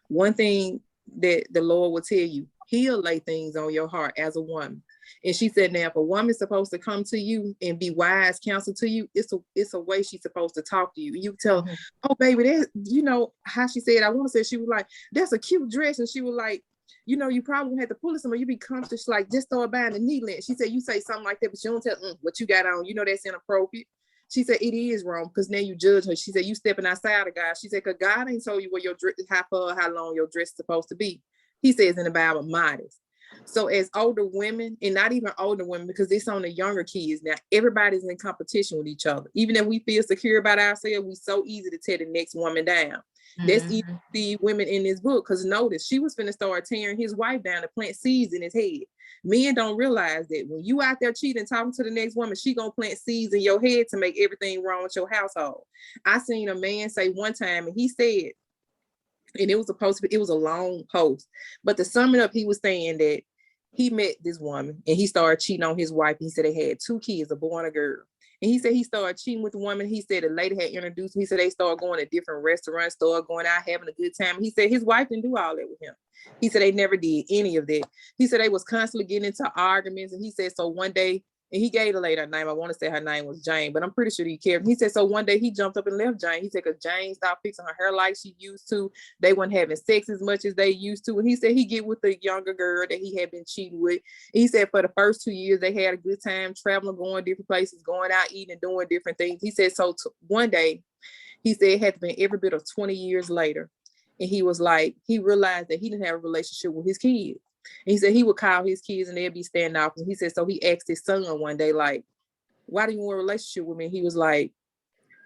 one thing that the Lord will tell you, he'll lay things on your heart as a woman. And she said, now, if a woman's supposed to come to you and be wise counsel to you, it's a way she's supposed to talk to you. You tell, oh, baby, that, you know, how she said, I want to say, she was like, that's a cute dress. And she was like, you know, you probably have to pull it somewhere. You be comfortable. She's like, just start buying the knee length. She said, you say something like that, but you don't tell what you got on. You know, that's inappropriate. She said, it is wrong because now you judge her. She said, you stepping outside of God. She said, because God ain't told you where your dress, how far, how long your dress is supposed to be. He says in the Bible, modest. So as older women, and not even older women, because it's on the younger kids now, everybody's in competition with each other. Even if we feel secure about ourselves, we so easy to tear the next woman down. That's even the women in this book, because notice she was finna start tearing his wife down to plant seeds in his head. Men don't realize that when you out there cheating, talking to the next woman, she gonna plant seeds in your head to make everything wrong with your household. I seen a man say one time, and he said, and it was a long post, but to sum it up, he was saying that he met this woman and he started cheating on his wife. He said they had 2 kids, a boy and a girl. And he said he started cheating with the woman. He said the lady had introduced him. He said they started going to different restaurants, started going out, having a good time. He said his wife didn't do all that with him. He said they never did any of that. He said they was constantly getting into arguments. And he said, so one day, and he gave the lady a name. I want to say her name was Jane, but I'm pretty sure he cared. He said, so one day he jumped up and left Jane. He said, because Jane stopped fixing her hair like she used to. They weren't having sex as much as they used to. And he said he get with the younger girl that he had been cheating with. He said for the first 2 years, they had a good time traveling, going different places, going out, eating and doing different things. He said, so one day, he said it had to be every bit of 20 years later. And he was like, he realized that he didn't have a relationship with his kids. And he said he would call his kids and they'd be standing off. And he said, so he asked his son one day, like, why do you want a relationship with me? He was like,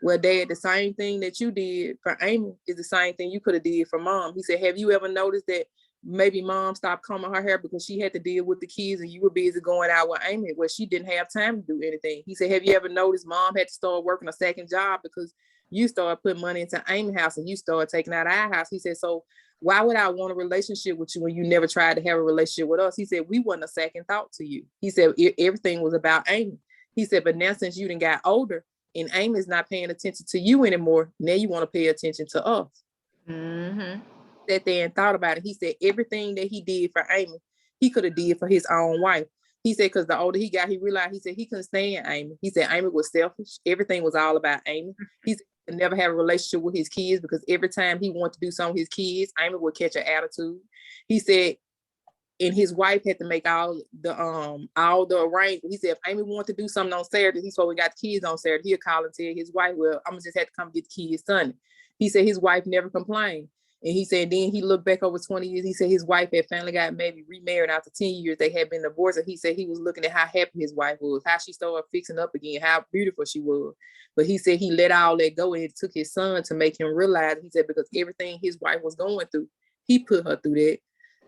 well, Dad, the same thing that you did for Amy is the same thing you could have did for Mom. He said, have you ever noticed that maybe Mom stopped combing her hair because she had to deal with the kids and you were busy going out with Amy where she didn't have time to do anything? He said, have you ever noticed Mom had to start working a second job because you started putting money into Amy's house and you started taking out our house? He said, so why would I want a relationship with you when you never tried to have a relationship with us? He said, we wasn't a second thought to you. He said, everything was about Amy. He said, but now since you done got older and Amy's not paying attention to you anymore, now you want to pay attention to us. Sat there and thought about it. He said everything that he did for Amy, he could have did for his own wife. He said, because the older he got, he realized, he said he couldn't stand Amy. He said Amy was selfish. Everything was all about Amy. He said he could never have a relationship with his kids because every time he wanted to do something with his kids, Amy would catch an attitude. He said, and his wife had to make all the arrangements. He said, if Amy wanted to do something on Saturday, he's supposed to got the kids on Saturday, he'll call and tell his wife, well, I'm gonna just have to come get the kids Sunday. He said his wife never complained. And he said, then he looked back over 20 years. He said his wife had finally got maybe remarried after 10 years. They had been divorced. And he said he was looking at how happy his wife was, how she started fixing up again, how beautiful she was. But he said he let all that go and it took his son to make him realize, he said, because everything his wife was going through, he put her through that.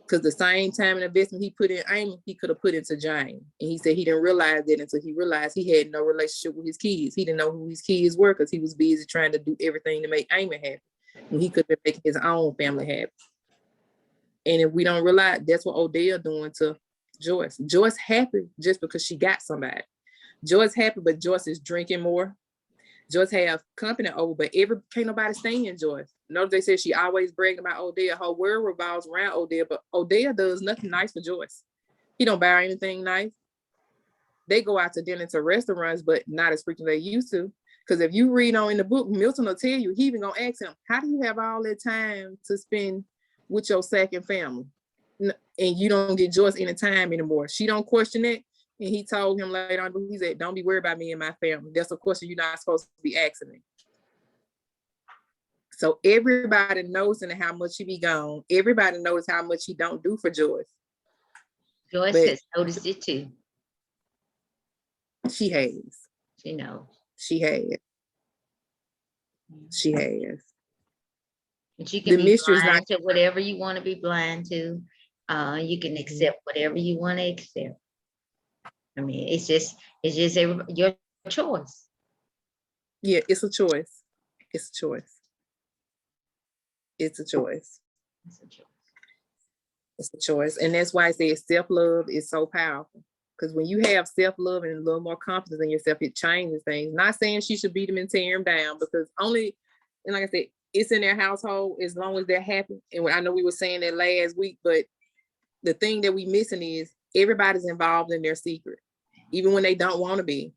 Because the same time and investment he put in Amy, he could have put into Jane. And he said he didn't realize that until he realized he had no relationship with his kids. He didn't know who his kids were because he was busy trying to do everything to make Amy happy. And he could have been making his own family happy. And if we don't realize, that's what Odell doing to Joyce. Joyce happy just because she got somebody. Joyce happy, but Joyce is drinking more. Joyce have company over, but can't nobody stand Joyce. Notice they said she always bragging about Odell. Her world revolves around Odell, but Odell does nothing nice for Joyce. He don't buy her anything nice. They go out to dinner to restaurants, but not as frequently as they used to. Because if you read on in the book, Milton will tell you, he even gonna ask him, how do you have all that time to spend with your second family? And you don't get Joyce any time anymore. She don't question it. And he told him later on, he said, don't be worried about me and my family. That's a question you're not supposed to be asking me. So everybody knows how much he be gone. Everybody knows how much he don't do for Joyce. Joyce But has noticed it too. she has. She knows. She has. She has. But you can The be mystery is blind not. to whatever you want to be blind to. You can accept whatever you want to accept. I mean, it's just your choice. Yeah, it's a choice. It's a choice. It's a choice. It's a choice. It's a choice. And that's why I say self-love is so powerful. Because when you have self-love and a little more confidence in yourself, it changes things. Not saying she should beat them and tear them down, because only, and like I said, it's in their household as long as they're happy. And I know we were saying that last week, but the thing that we missing is everybody's involved in their secret, even when they don't want to be.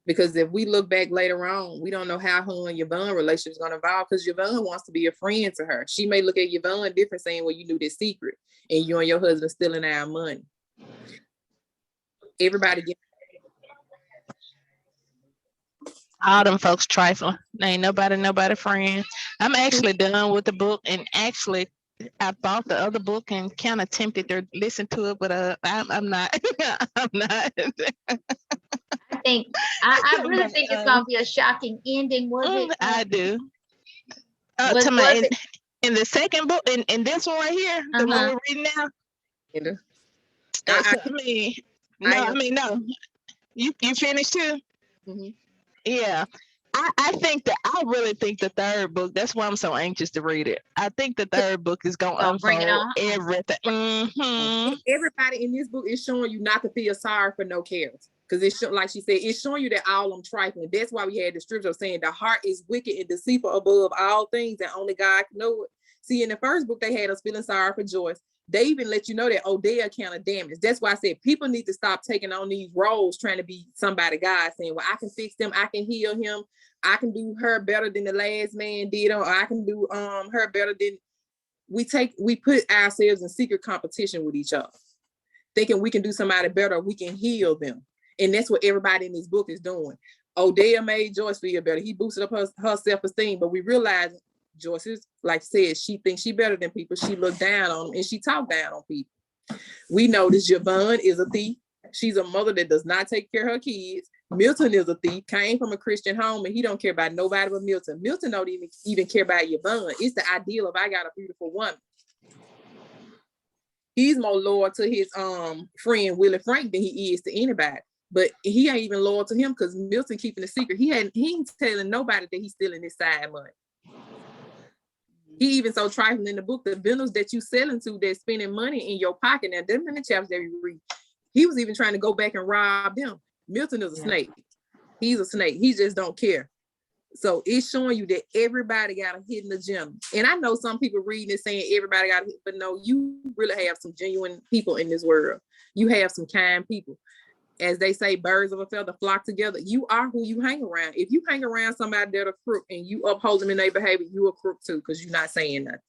Because if we look back later on, we don't know how her and Yvonne relationship is going to evolve, because Yvonne wants to be a friend to her. She may look at Yvonne different, saying, well, you knew this secret and you and your husband stealing our money. Everybody get all them folks trifling. Ain't nobody friend. I'm actually done with the book, and actually I bought the other book and kind of tempted to listen to it, but I'm not. I'm not. I really think it's gonna be a shocking ending. Was it? I do. Was in the second book, in this one right here, the one we're reading now. No. You finished too? Mm-hmm. Yeah. I think that I really think the third book, that's why I'm so anxious to read it. I think the third book is gonna bring it unfold on everything. Mm-hmm. Everybody in this book is showing you not to feel sorry for no character. Because it's like she said, it's showing you that all them trifling. That's why we had the scripture saying the heart is wicked and deceitful above all things, and only God can know it. See, in the first book, they had us feeling sorry for Joyce. They even let you know that Odell kind of damaged. That's why I said people need to stop taking on these roles, trying to be somebody God, saying, well, I can fix them, I can heal him, I can do her better than the last man did, or I can do her better than we put ourselves in secret competition with each other, thinking we can do somebody better, we can heal them. And that's what everybody in this book is doing. Odell made Joyce feel better. He boosted up her self-esteem, but we realize Joyce is, like I said, she thinks she better than people. She looked down on them and she talked down on people. We know this Yvonne is a thief. She's a mother that does not take care of her kids. Milton is a thief, came from a Christian home, and he don't care about nobody but Milton. Milton don't even care about Yvonne. It's the ideal of I got a beautiful woman. He's more loyal to his friend Willie Frank than he is to anybody. But he ain't even loyal to him because Milton keeping a secret. He ain't telling nobody that he's stealing his side money. He even so trifling in the book, the vendors that you selling to that's spending money in your pocket. Now, them in the chapters that we read, he was even trying to go back and rob them. Milton is a snake. He's a snake. He just don't care. So it's showing you that everybody got a hidden agenda. And I know some people reading it saying everybody got a hidden, but no, you really have some genuine people in this world. You have some kind people. As they say, birds of a feather flock together. You are who you hang around. If you hang around somebody that's a crook and you uphold them in their behavior, you a crook too, because you're not saying nothing.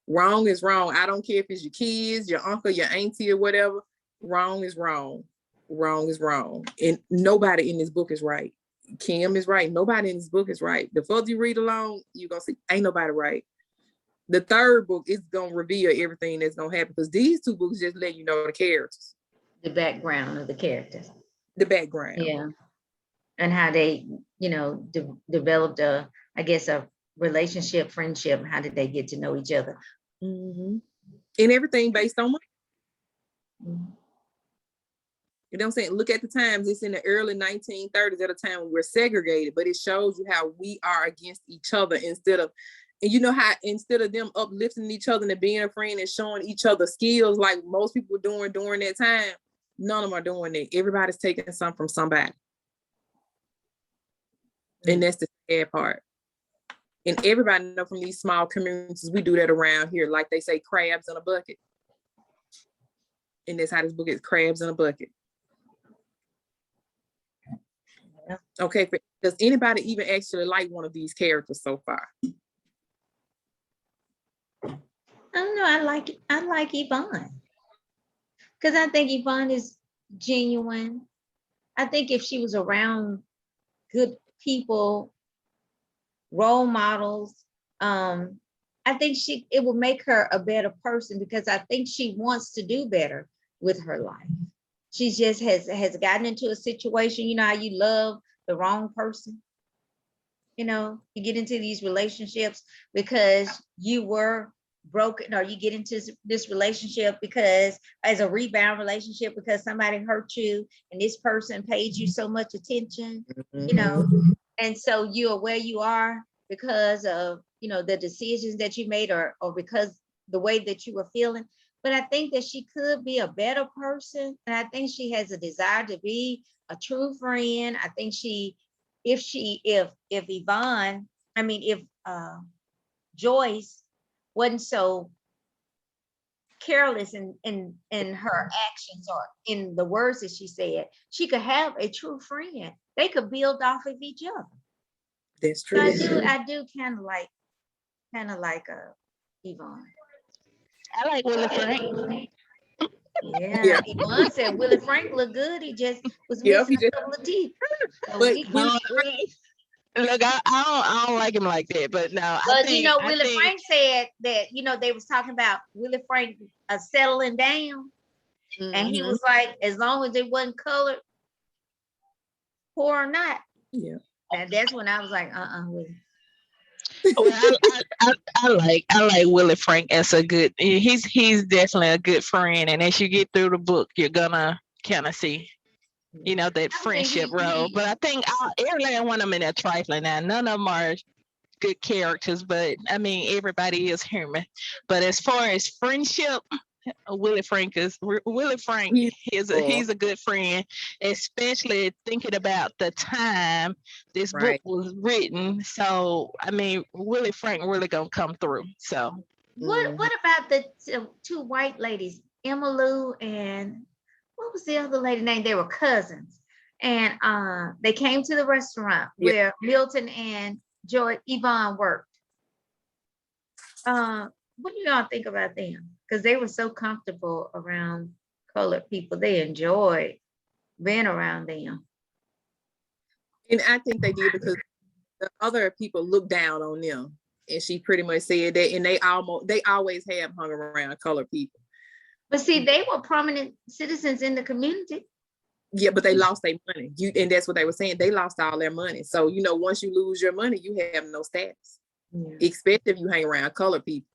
Wrong is wrong. I don't care if it's your kids, your uncle, your auntie, or whatever. Wrong is wrong. Wrong is wrong. And nobody in this book is right. Kim is right. Nobody in this book is right. The further you read along, you're going to see ain't nobody right. The third book is going to reveal everything that's going to happen, because these two books just let you know the characters. The background of the characters. The background. Yeah. And how they, developed a relationship, friendship. How did they get to know each other? Mm-hmm. And everything based on money. Mm-hmm. You know what I'm saying? Look at the times. It's in the early 1930s at a time when we're segregated, but it shows you how we are against each other instead of them uplifting each other and being a friend and showing each other skills like most people were doing during that time. None of them are doing that. Everybody's taking something from somebody. And that's the sad part. And everybody know from these small communities, we do that around here. Like they say, crabs in a bucket. And that's how this book is, crabs in a bucket. Okay, does anybody even actually like one of these characters so far? I don't know. I like Yvonne. Because I think Yvonne is genuine. I think if she was around good people, role models, I think it will make her a better person, because I think she wants to do better with her life. She just has gotten into a situation, you know how you love the wrong person? You know, you get into these relationships because you were broken, or you get into this relationship because as a rebound relationship because somebody hurt you and this person paid you so much attention, you know, and so you are where you are because of, you know, the decisions that you made, or because the way that you were feeling. But I think that she could be a better person, and I think she has a desire to be a true friend. I think if Yvonne, I mean, if Joyce wasn't so careless in her actions or in the words that she said, she could have a true friend. They could build off of each other. That's true. So I do kind of like Yvonne. I like Willie Frank. Yeah, Yvonne said Willie Frank looked good. He just was missing a couple of teeth. So But Look, I don't like him like that, but no, but you know, Willie Frank said that, you know, they was talking about Willie Frank settling down, and he was like, as long as it wasn't colored, poor or not. Yeah. And that's when I was like, Willie. Well, I like Willie Frank as a good. He's definitely a good friend, and as you get through the book, you're gonna kind of see, you know, that friendship role. But I think every last one of them in that trifling. Now, none of them are good characters, but I mean, everybody is human. But as far as friendship, Willie Frank is he's a good friend, especially thinking about the time this book was written. So I mean, Willie Frank really gonna come through. So what about the two white ladies, Emma Lou and what was the other lady name? They were cousins, and they came to the restaurant where Milton and Yvonne worked. What do y'all think about them? Because they were so comfortable around colored people. They enjoyed being around them. And I think they did because the other people looked down on them. And she pretty much said that, and they always have hung around colored people. But see, they were prominent citizens in the community. Yeah, but they lost their money. And that's what they were saying. They lost all their money. So, you know, once you lose your money, you have no status. Yeah. Especially if you hang around colored people.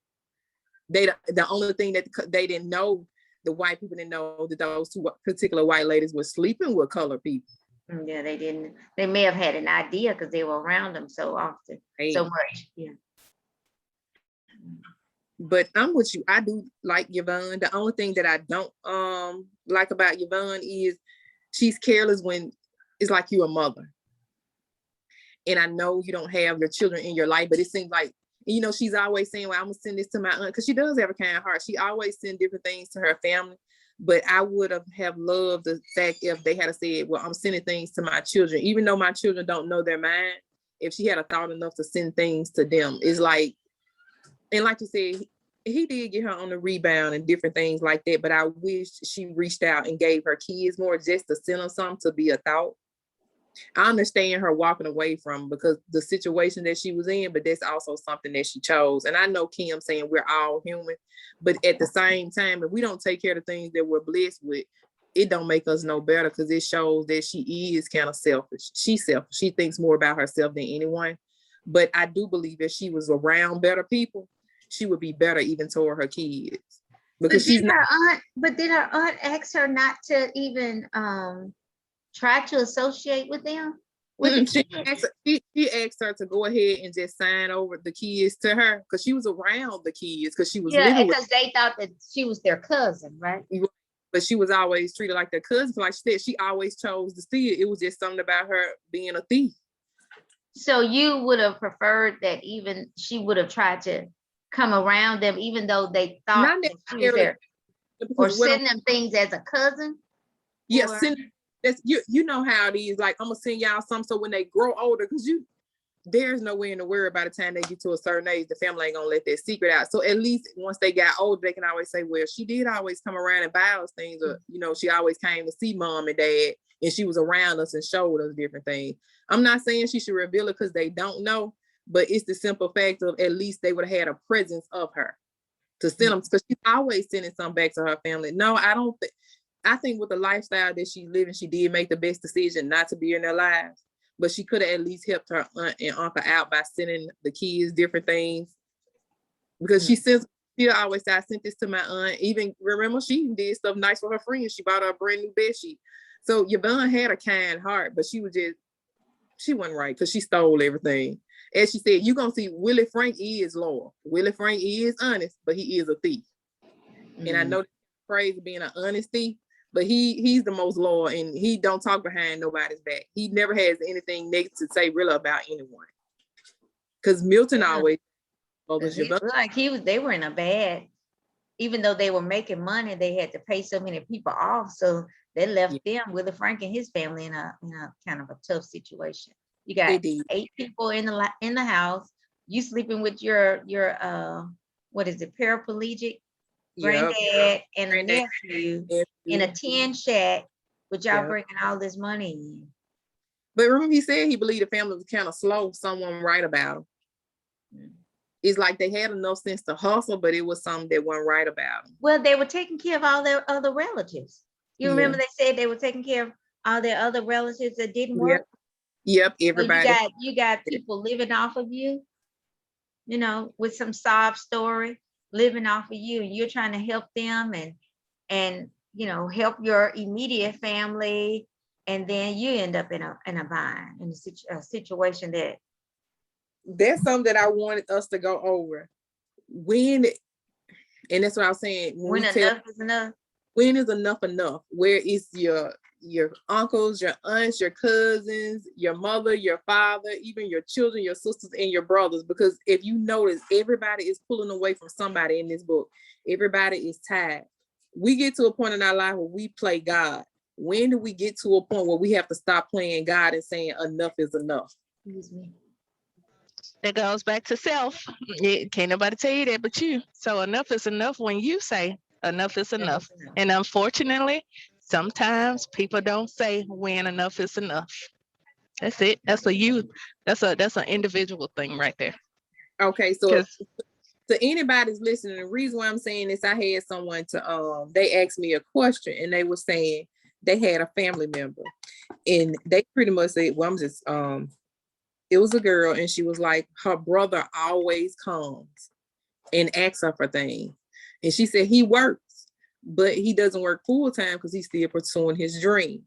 The only thing that they didn't know, the white people didn't know that those two particular white ladies were sleeping with colored people. Yeah, they didn't. They may have had an idea because they were around them so often, so much. Yeah. But I'm with you. I do like Yvonne. The only thing that I don't like about Yvonne is she's careless when it's like you're a mother. And I know you don't have your children in your life, but it seems like, you know, she's always saying, well, I'm gonna send this to my aunt, because she does have a kind heart. She always sends different things to her family. But I would have loved the fact if they had said, well, I'm sending things to my children, even though my children don't know their mind. If she had a thought enough to send things to them, it's like, and like you said, he did get her on the rebound and different things like that. But I wish she reached out and gave her kids more, just to send them something to be a thought. I understand her walking away from because the situation that she was in, but that's also something that she chose. And I know Kim saying we're all human, but at the same time, if we don't take care of the things that we're blessed with, it don't make us no better, because it shows that she is kind of selfish. She's selfish. She thinks more about herself than anyone. But I do believe if she was around better people, she would be better even toward her kids. Because she's not. But did her aunt ask her not to even try to associate with them? She asked her to go ahead and just sign over the kids to her, because she was around the kids, because she was living because they thought that she was their cousin, right? But she was always treated like their cousin. Like she said, she always chose to steal. It was just something about her being a thief. So you would have preferred that even she would have tried to come around them, even though they thought that she was there, or send them things as a cousin? Yeah, that's you know how it is. Like, I'm gonna send y'all some, so when they grow older, because there's no way in the world by the time they get to a certain age, the family ain't gonna let that secret out. So at least once they got older, they can always say, well, she did always come around and buy us things, or you know, she always came to see mom and dad, and she was around us and showed us different things. I'm not saying she should reveal it because they don't know, but it's the simple fact of at least they would have had a presence of her to send them, because she's always sending some back to her family. No, I think with the lifestyle that she's living, she did make the best decision not to be in their lives, but she could have at least helped her aunt and uncle out by sending the kids different things, because she always said, I sent this to my aunt. Even remember, she did stuff nice for her friends. She bought her a brand new bed sheet. So Yvonne had a kind heart, but she wasn't right, because she stole everything. As she said, you're going to see Willie Frank is loyal. Willie Frank is honest, but he is a thief. And I know the phrase of being an honest thief, but he's the most loyal, and he don't talk behind nobody's back. He never has anything negative to say really about anyone. Because Milton always they were in a bad, even though they were making money, they had to pay so many people off. So they left them with Frank and his family in a kind of a tough situation. You got 8 people in the house. You sleeping with your what is it, paraplegic granddad and a nephew in a tin shack, with y'all bringing all this money in. But remember, he said he believed the family was kind of slow. Someone right about him. It's like they had enough sense to hustle, but it was something that wasn't right about them. Well, they were taking care of all their other relatives. You remember they said they were taking care of all their other relatives that didn't work? Yep, everybody. So you got people living off of you, with some sob story, living off of you, and you're trying to help them and help your immediate family, and then you end up in a bind, in a situation that's something that I wanted us to go over. And that's what I was saying. When enough is enough. When is enough enough? Where is your uncles, your aunts, your cousins, your mother, your father, even your children, your sisters, and your brothers? Because if you notice, everybody is pulling away from somebody in this book. Everybody is tired. We get to a point in our life where we play God. When do we get to a point where we have to stop playing God and saying enough is enough? Excuse me. That goes back to self. Can't nobody tell you that but you. So enough is enough when you say enough is enough. And unfortunately, sometimes people don't say when enough is enough. That's it. That's an individual thing right there. Okay, so to anybody's listening, the reason why I'm saying this, I had someone they asked me a question, and they were saying they had a family member, and they pretty much said, well, I'm just it was a girl, and she was like, her brother always comes and asks her for things. And she said he works, but he doesn't work full time because he's still pursuing his dream.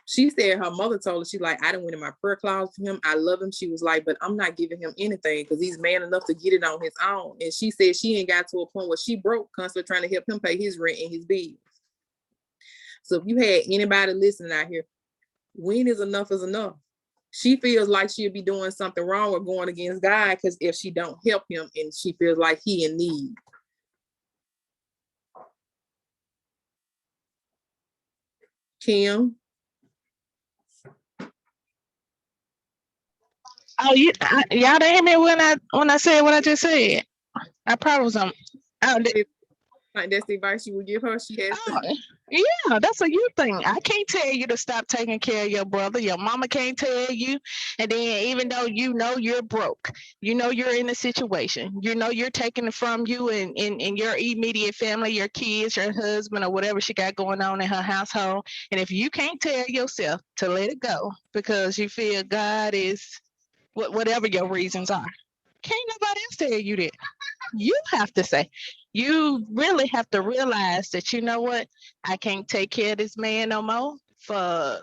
She said her mother told her, she's like, I didn't went in my prayer closet for him. I love him. She was like, but I'm not giving him anything because he's man enough to get it on his own. And she said she ain't got to a point where she broke, constantly trying to help him pay his rent and his bills. So if you had anybody listening out here, when is enough is enough? She feels like she'll be doing something wrong or going against God because if she don't help him, and she feels like he in need. Kim? Oh, y'all didn't hear me when I said what I just said. I probably was on. Like that's the advice you would give her. She has. Yeah, that's a you thing. I can't tell you to stop taking care of your brother. Your mama can't tell you. And then even though you're broke, you're in a situation, you're taking it from you and your immediate family, your kids, your husband, or whatever she got going on in her household. And if you can't tell yourself to let it go because you feel God is whatever your reasons are, can't nobody else tell you that. You have to say, you really have to realize that, you know what, I can't take care of this man no more for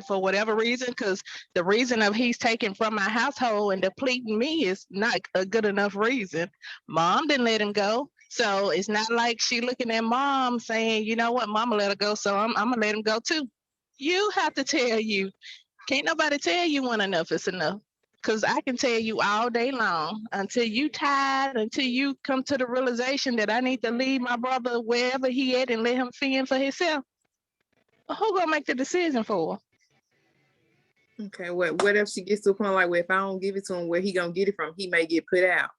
whatever reason, because the reason of he's taking from my household and depleting me is not a good enough reason. Mom didn't let him go. So it's not like she looking at mom saying, you know what, mama let her go, so I'm gonna let him go too. You have to tell you. Can't nobody tell you when enough is enough. Because I can tell you all day long, until you tired, until you come to the realization that I need to leave my brother wherever he at and let him fend for himself. Who gonna make the decision for her? Okay, what if she gets to a point like, well, if I don't give it to him, where he gonna get it from? He may get put out.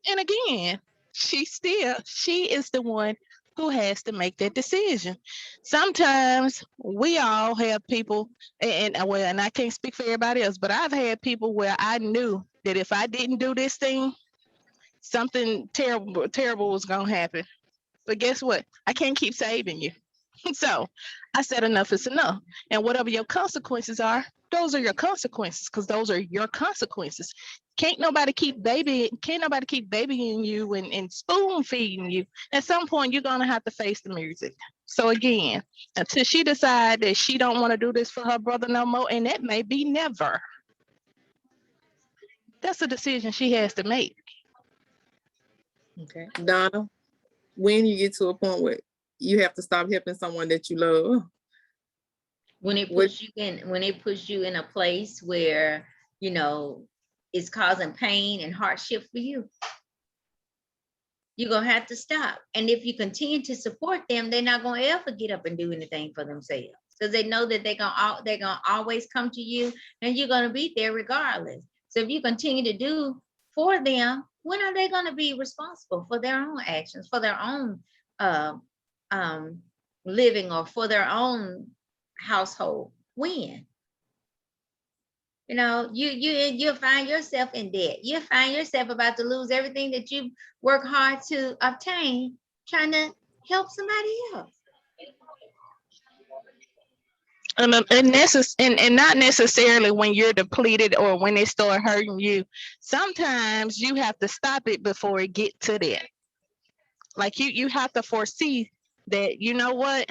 And again, she is the one who has to make that decision. Sometimes we all have people, and I can't speak for everybody else, but I've had people where I knew that if I didn't do this thing, something terrible was gonna happen. But guess what? I can't keep saving you. So I said enough is enough. And whatever your consequences are, those are your consequences, because those are your consequences. Can't nobody keep babying you and spoon feeding you. At some point, you're gonna have to face the music. So again, until she decides that she don't want to do this for her brother no more, and that may be never. That's a decision she has to make. Okay. Donna, when you get to a point where you have to stop helping someone that you love. When it puts you in a place where, you know, it's causing pain and hardship for you, you're gonna have to stop. And if you continue to support them, they're not gonna ever get up and do anything for themselves, because they know that they're gonna always come to you, and you're gonna be there regardless. So if you continue to do for them, when are they gonna be responsible for their own actions, for their own living, or for their own household? When? You know, you'll find yourself in debt. You'll find yourself about to lose everything that you work hard to obtain, trying to help somebody else. And not necessarily when you're depleted or when they start hurting you. Sometimes you have to stop it before it get to that. Like you have to foresee that, you know what?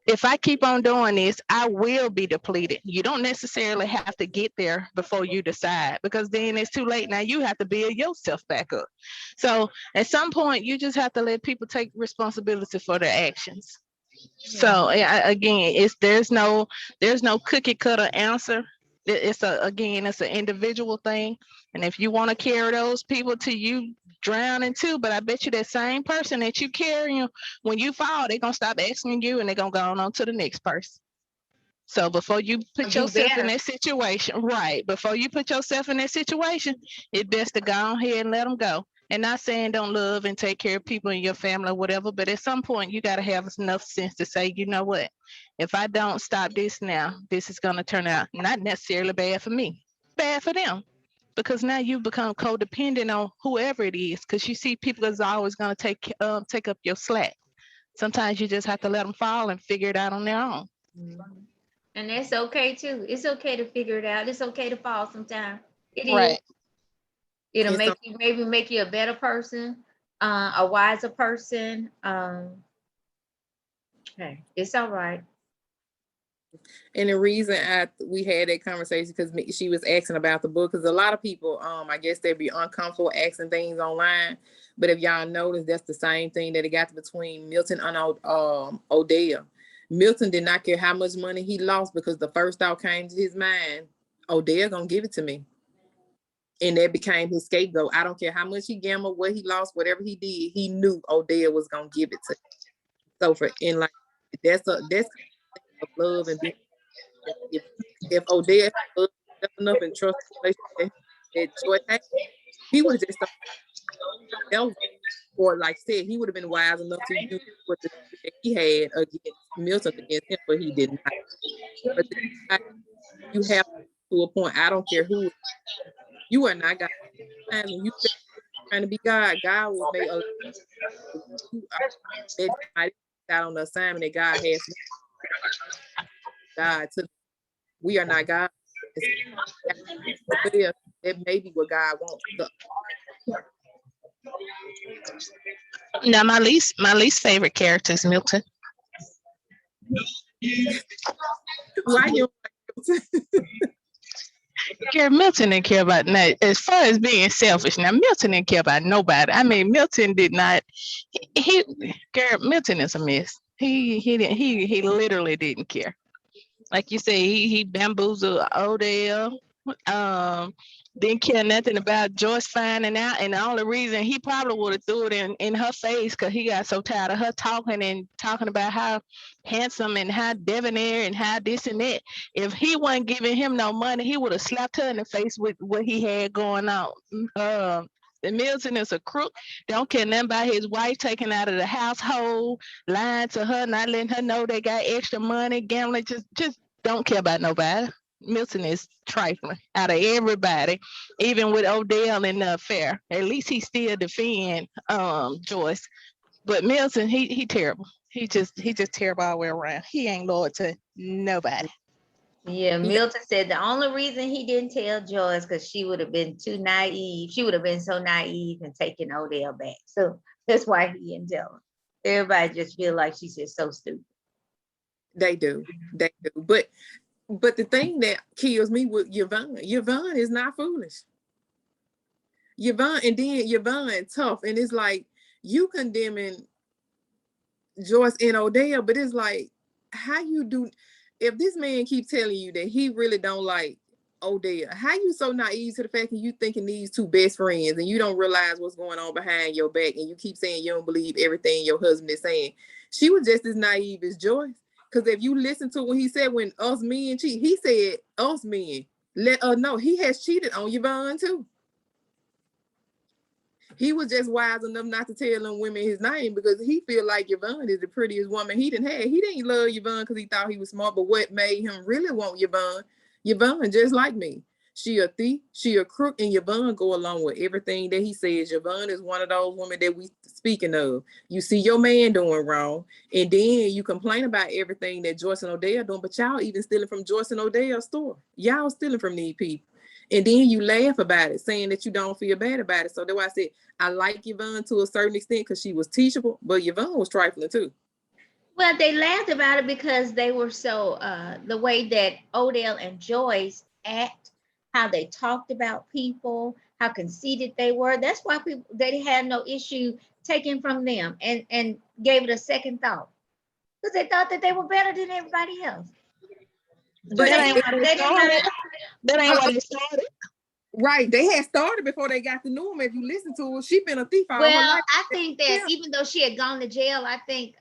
If I keep on doing this, I will be depleted. You don't necessarily have to get there before you decide, because then it's too late. Now you have to build yourself back up. So at some point, you just have to let people take responsibility for their actions. So again, there's no cookie cutter answer. It's an individual thing. And if you want to carry those people to you drowning too, but I bet you that same person that you carrying, when you fall, they're gonna stop asking you and they're gonna go on to the next person. So before you put yourself in that situation, right? Before you put yourself in that situation, it's best to go ahead and let them go. And not saying don't love and take care of people in your family or whatever, but at some point you got to have enough sense to say, you know what? If I don't stop this now, this is going to turn out not necessarily bad for me, bad for them. Because now you become codependent on whoever it is, because you see people is always going to take up your slack. Sometimes you just have to let them fall and figure it out on their own. And that's okay too. It's okay to figure it out. It's okay to fall sometimes. It Right. is. It'll make you a better person, a wiser person. Okay, it's all right. And the reason we had that conversation, because she was asking about the book, because a lot of people, I guess they'd be uncomfortable asking things online. But if y'all notice, that's the same thing that it got between Milton and Odell. Milton did not care how much money he lost, because the first thought came to his mind, Odell gonna give it to me. And that became his scapegoat. I don't care how much he gambled, what he lost, whatever he did, he knew Odell was gonna give it to him. So that's love and being. If Odell loved enough and trust the relationship that Joy had, he would have just started, or like I said, he would have been wise enough to use what he had against Milton against him, but he did not. But you have to a point. I don't care who you are not God. When you trying to be God, God will make a that on the assignment that God has. God to we are not God. That may be what God wants. Now my least favorite character is Milton. Why you? Milton didn't care about that. As far as being selfish, now Milton didn't care about nobody. I mean, Milton did not. Milton is a mess. He literally didn't care. Like you say, he bamboozled Odell. Didn't care nothing about Joyce finding out, and the only reason he probably would have threw it in her face, because he got so tired of her talking about how handsome and how debonair and how this and that. If he wasn't giving him no money, he would have slapped her in the face with what he had going on. Milton is a crook. Don't care nothing about his wife taking out of the household, lying to her, not letting her know they got extra money, gambling. Just don't care about nobody. Milton is trifling out of everybody, even with Odell in the affair. At least he still defend Joyce. But Milton, he terrible. He just terrible all the way around. He ain't loyal to nobody. Yeah, Milton said the only reason he didn't tell Joyce because she would have been too naive. She would have been so naive and taken Odell back. So that's why he didn't tell her. Everybody just feel like she's just so stupid. They do. But the thing that kills me with Yvonne is not foolish. Yvonne tough, and it's like you condemning Joyce and Odell, but it's like, how you do, if this man keeps telling you that he really don't like Odell, how you so naive to the fact that you thinking these two best friends and you don't realize what's going on behind your back, and you keep saying you don't believe everything your husband is saying? She was just as naive as Joyce. Because if you listen to what he said when us men cheat, he said us men. Let us know he has cheated on Yvonne too. He was just wise enough not to tell them women his name because he feel like Yvonne is the prettiest woman he didn't have. He didn't love Yvonne because he thought he was smart, but what made him really want Yvonne? Yvonne just like me. She a thief, she a crook, and Yvonne go along with everything that he says. Yvonne is one of those women that we speaking of. You see your man doing wrong, and then you complain about everything that Joyce and Odell doing, but y'all even stealing from Joyce and Odell's store. Y'all stealing from these people. And then you laugh about it, saying that you don't feel bad about it. So that's why I said I like Yvonne to a certain extent because she was teachable, but Yvonne was trifling too. Well, they laughed about it because they were so, the way that Odell and Joyce act, how they talked about people, how conceited they were. That's why they had no issue taking from them and gave it a second thought because they thought that they were better than everybody else. But that ain't what it started. That ain't what it started. Right. They had started before they got to know him. If you listen to her, she been a thief all her life. I think that even though she had gone to jail, I think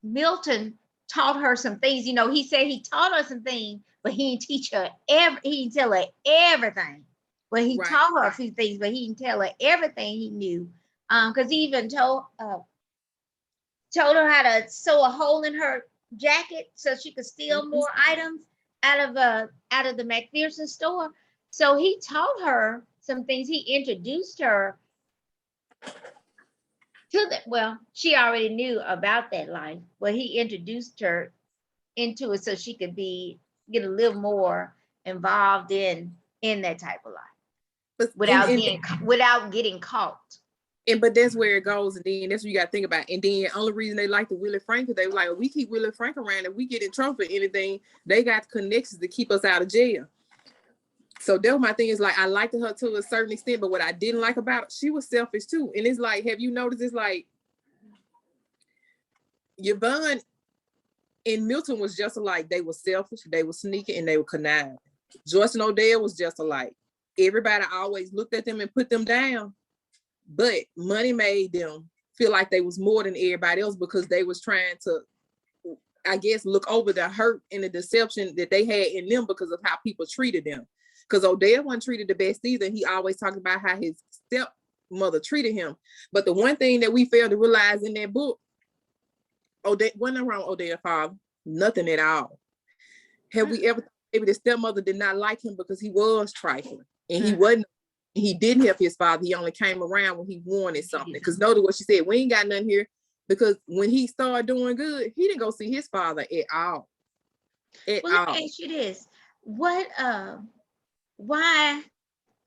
Milton taught her some things. You know, he said he taught her some things, but he didn't teach her he didn't tell her everything. But he taught her a few things, but he didn't tell her everything he knew. Because he even told her how to sew a hole in her jacket so she could steal more items out of the McPherson store. So he taught her some things. He introduced her to that. Well, she already knew about that life, but he introduced her into it so she could get a little more involved in that type of life, but without getting caught. But that's where it goes, and then that's what you got to think about. And then the only reason they like the Willie Frank is they were like, we keep Willie Frank around. If we get in trouble for anything, they got connections to keep us out of jail. So that was my thing, is like, I liked her to a certain extent, but what I didn't like about it, she was selfish too. And it's like, have you noticed, it's like Yvonne and Milton was just alike. They were selfish, they were sneaky, and they were conniving. Joyce and Odell was just alike. Everybody always looked at them and put them down, but money made them feel like they was more than everybody else because they was trying to, I guess, look over the hurt and the deception that they had in them because of how people treated them. Because Odell wasn't treated the best either. He always talked about how his stepmother treated him. But the one thing that we failed to realize in that book, Odell wasn't wrong with Odell's father, nothing at all. Have we ever, maybe the stepmother did not like him because he was trifling and he didn't help his father. He only came around when he wanted something. Because notice what she said, we ain't got nothing here. Because when he started doing good, he didn't go see his father at all. Let me ask you this.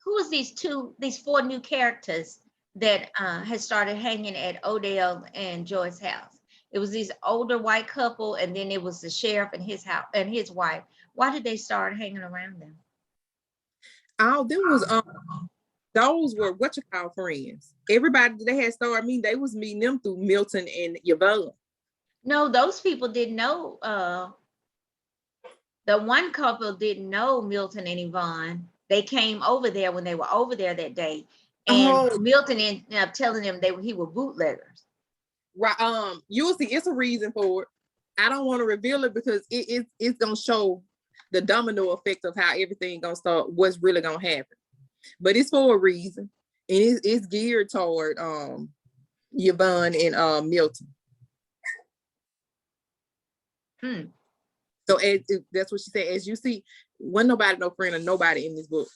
Who is these four new characters that had started hanging at Odell and Joyce's house? It was this older white couple, and then it was the sheriff and his house and his wife. Why did they start hanging around them? Those were friends. Everybody that they had started meeting, they was meeting them through Milton and Yvonne. No, those people didn't know. The one couple didn't know Milton and Yvonne. They came over there when they were over there that day, and Milton ended up telling them he were bootleggers. Right. You'll see. It's a reason for it. I don't want to reveal it because it's gonna show the domino effect of how everything gonna start. What's really gonna happen? But it's for a reason. it's geared toward Yvonne and Milton. So that's what she said. As you see, wasn't nobody no friend of nobody in this book.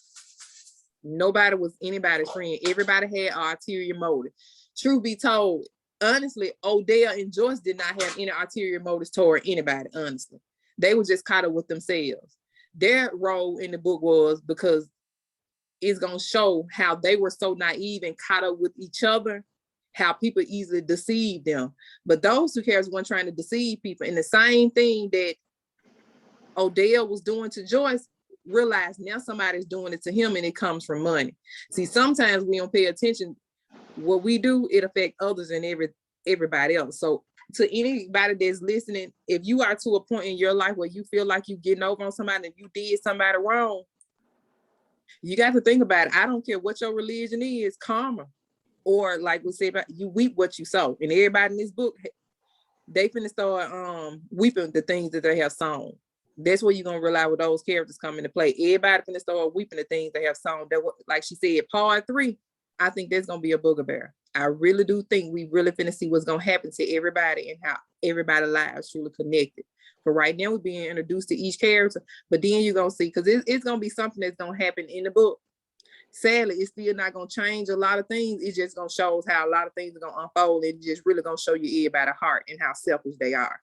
Nobody was anybody's friend. Everybody had an ulterior motive. Truth be told, honestly, Odell and Joyce did not have any ulterior motives toward anybody, honestly. They were just caught up with themselves. Their role in the book was because it's going to show how they were so naive and caught up with each other, how people easily deceive them. But those two characters weren't trying to deceive people. And the same thing that Odell was doing to Joyce, realize now somebody's doing it to him and it comes from money. See, sometimes we don't pay attention. What we do, it affects others and everybody else. So to anybody that's listening, if you are to a point in your life where you feel like you're getting over on somebody and you did somebody wrong, you got to think about it. I don't care what your religion is, karma. Or like we say, you weep what you sow. And everybody in this book, they finna start weeping the things that they have sown. That's where you're gonna rely with those characters come into play. Everybody finna start weeping the things they have sown. That, like she said, part 3, I think there's gonna be a booger. I really do think we really finna see what's gonna happen to everybody and how everybody's lives truly connected. But right now we're being introduced to each character, but then you're gonna see, because it's gonna be something that's gonna happen in the book. Sadly, it's still not gonna change a lot of things. It's just gonna show us how a lot of things are gonna unfold. It's just really gonna show you everybody's heart and how selfish they are.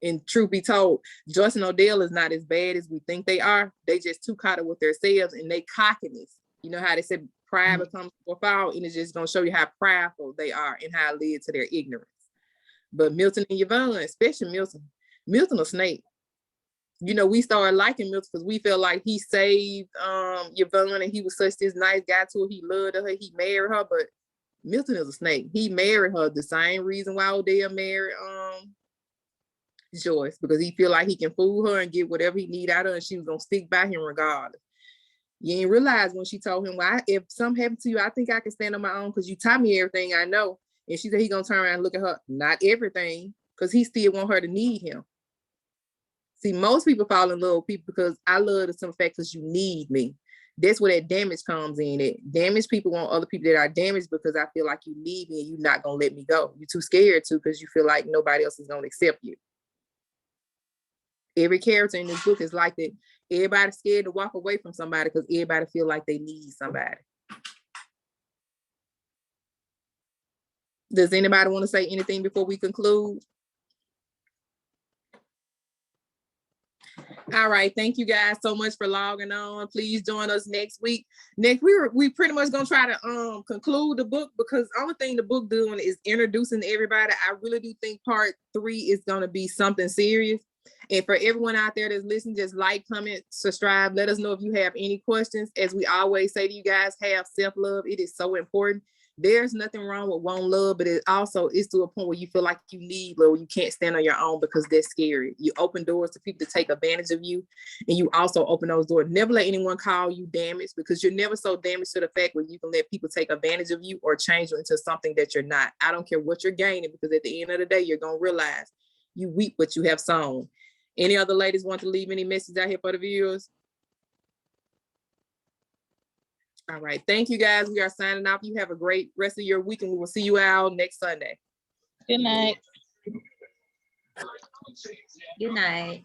And truth be told, Joyce and Odell is not as bad as we think they are. They just too caught up with themselves and they cockiness. You know how they said pride becomes a fall, and it's just gonna show you how prideful they are and how it led to their ignorance. But Milton and Yvonne, especially Milton a snake. You know, we started liking Milton because we felt like he saved Yvonne and he was such this nice guy to her. He loved her, he married her, but Milton is a snake. He married her the same reason why Odell married Joyce, because he feel like he can fool her and get whatever he need out of her, and she was gonna stick by him regardless. You ain't realize when she told him, well, if something happened to you, I think I can stand on my own because you taught me everything I know. And she said he gonna turn around and look at her, not everything, because he still want her to need him. See, most people fall in love with people because I love the simple fact because you need me. That's where that damage comes in. That damaged people want other people that are damaged because I feel like you need me and you're not gonna let me go. You're too scared to because you feel like nobody else is gonna accept you. Every character in this book is like that. Everybody's scared to walk away from somebody because everybody feel like they need somebody. Does anybody want to say anything before we conclude? All right, thank you guys so much for logging on. Please join us next week. Next, we pretty much gonna try to conclude the book, because the only thing the book doing is introducing everybody. I really do think part 3 is gonna be something serious. And for everyone out there that's listening, just like, comment, subscribe. Let us know if you have any questions. As we always say to you guys, have self-love. It is so important. There's nothing wrong with wanting love, but it also is to a point where you feel like you need love, you can't stand on your own because that's scary. You open doors to people to take advantage of you, and you also open those doors. Never let anyone call you damaged, because you're never so damaged to the fact where you can let people take advantage of you or change you into something that you're not. I don't care what you're gaining, because at the end of the day, you're going to realize you reap what you have sown. Any other ladies want to leave any message out here for the viewers? All right. Thank you, guys. We are signing off. You have a great rest of your week, and we will see you out next Sunday. Good night. Good night.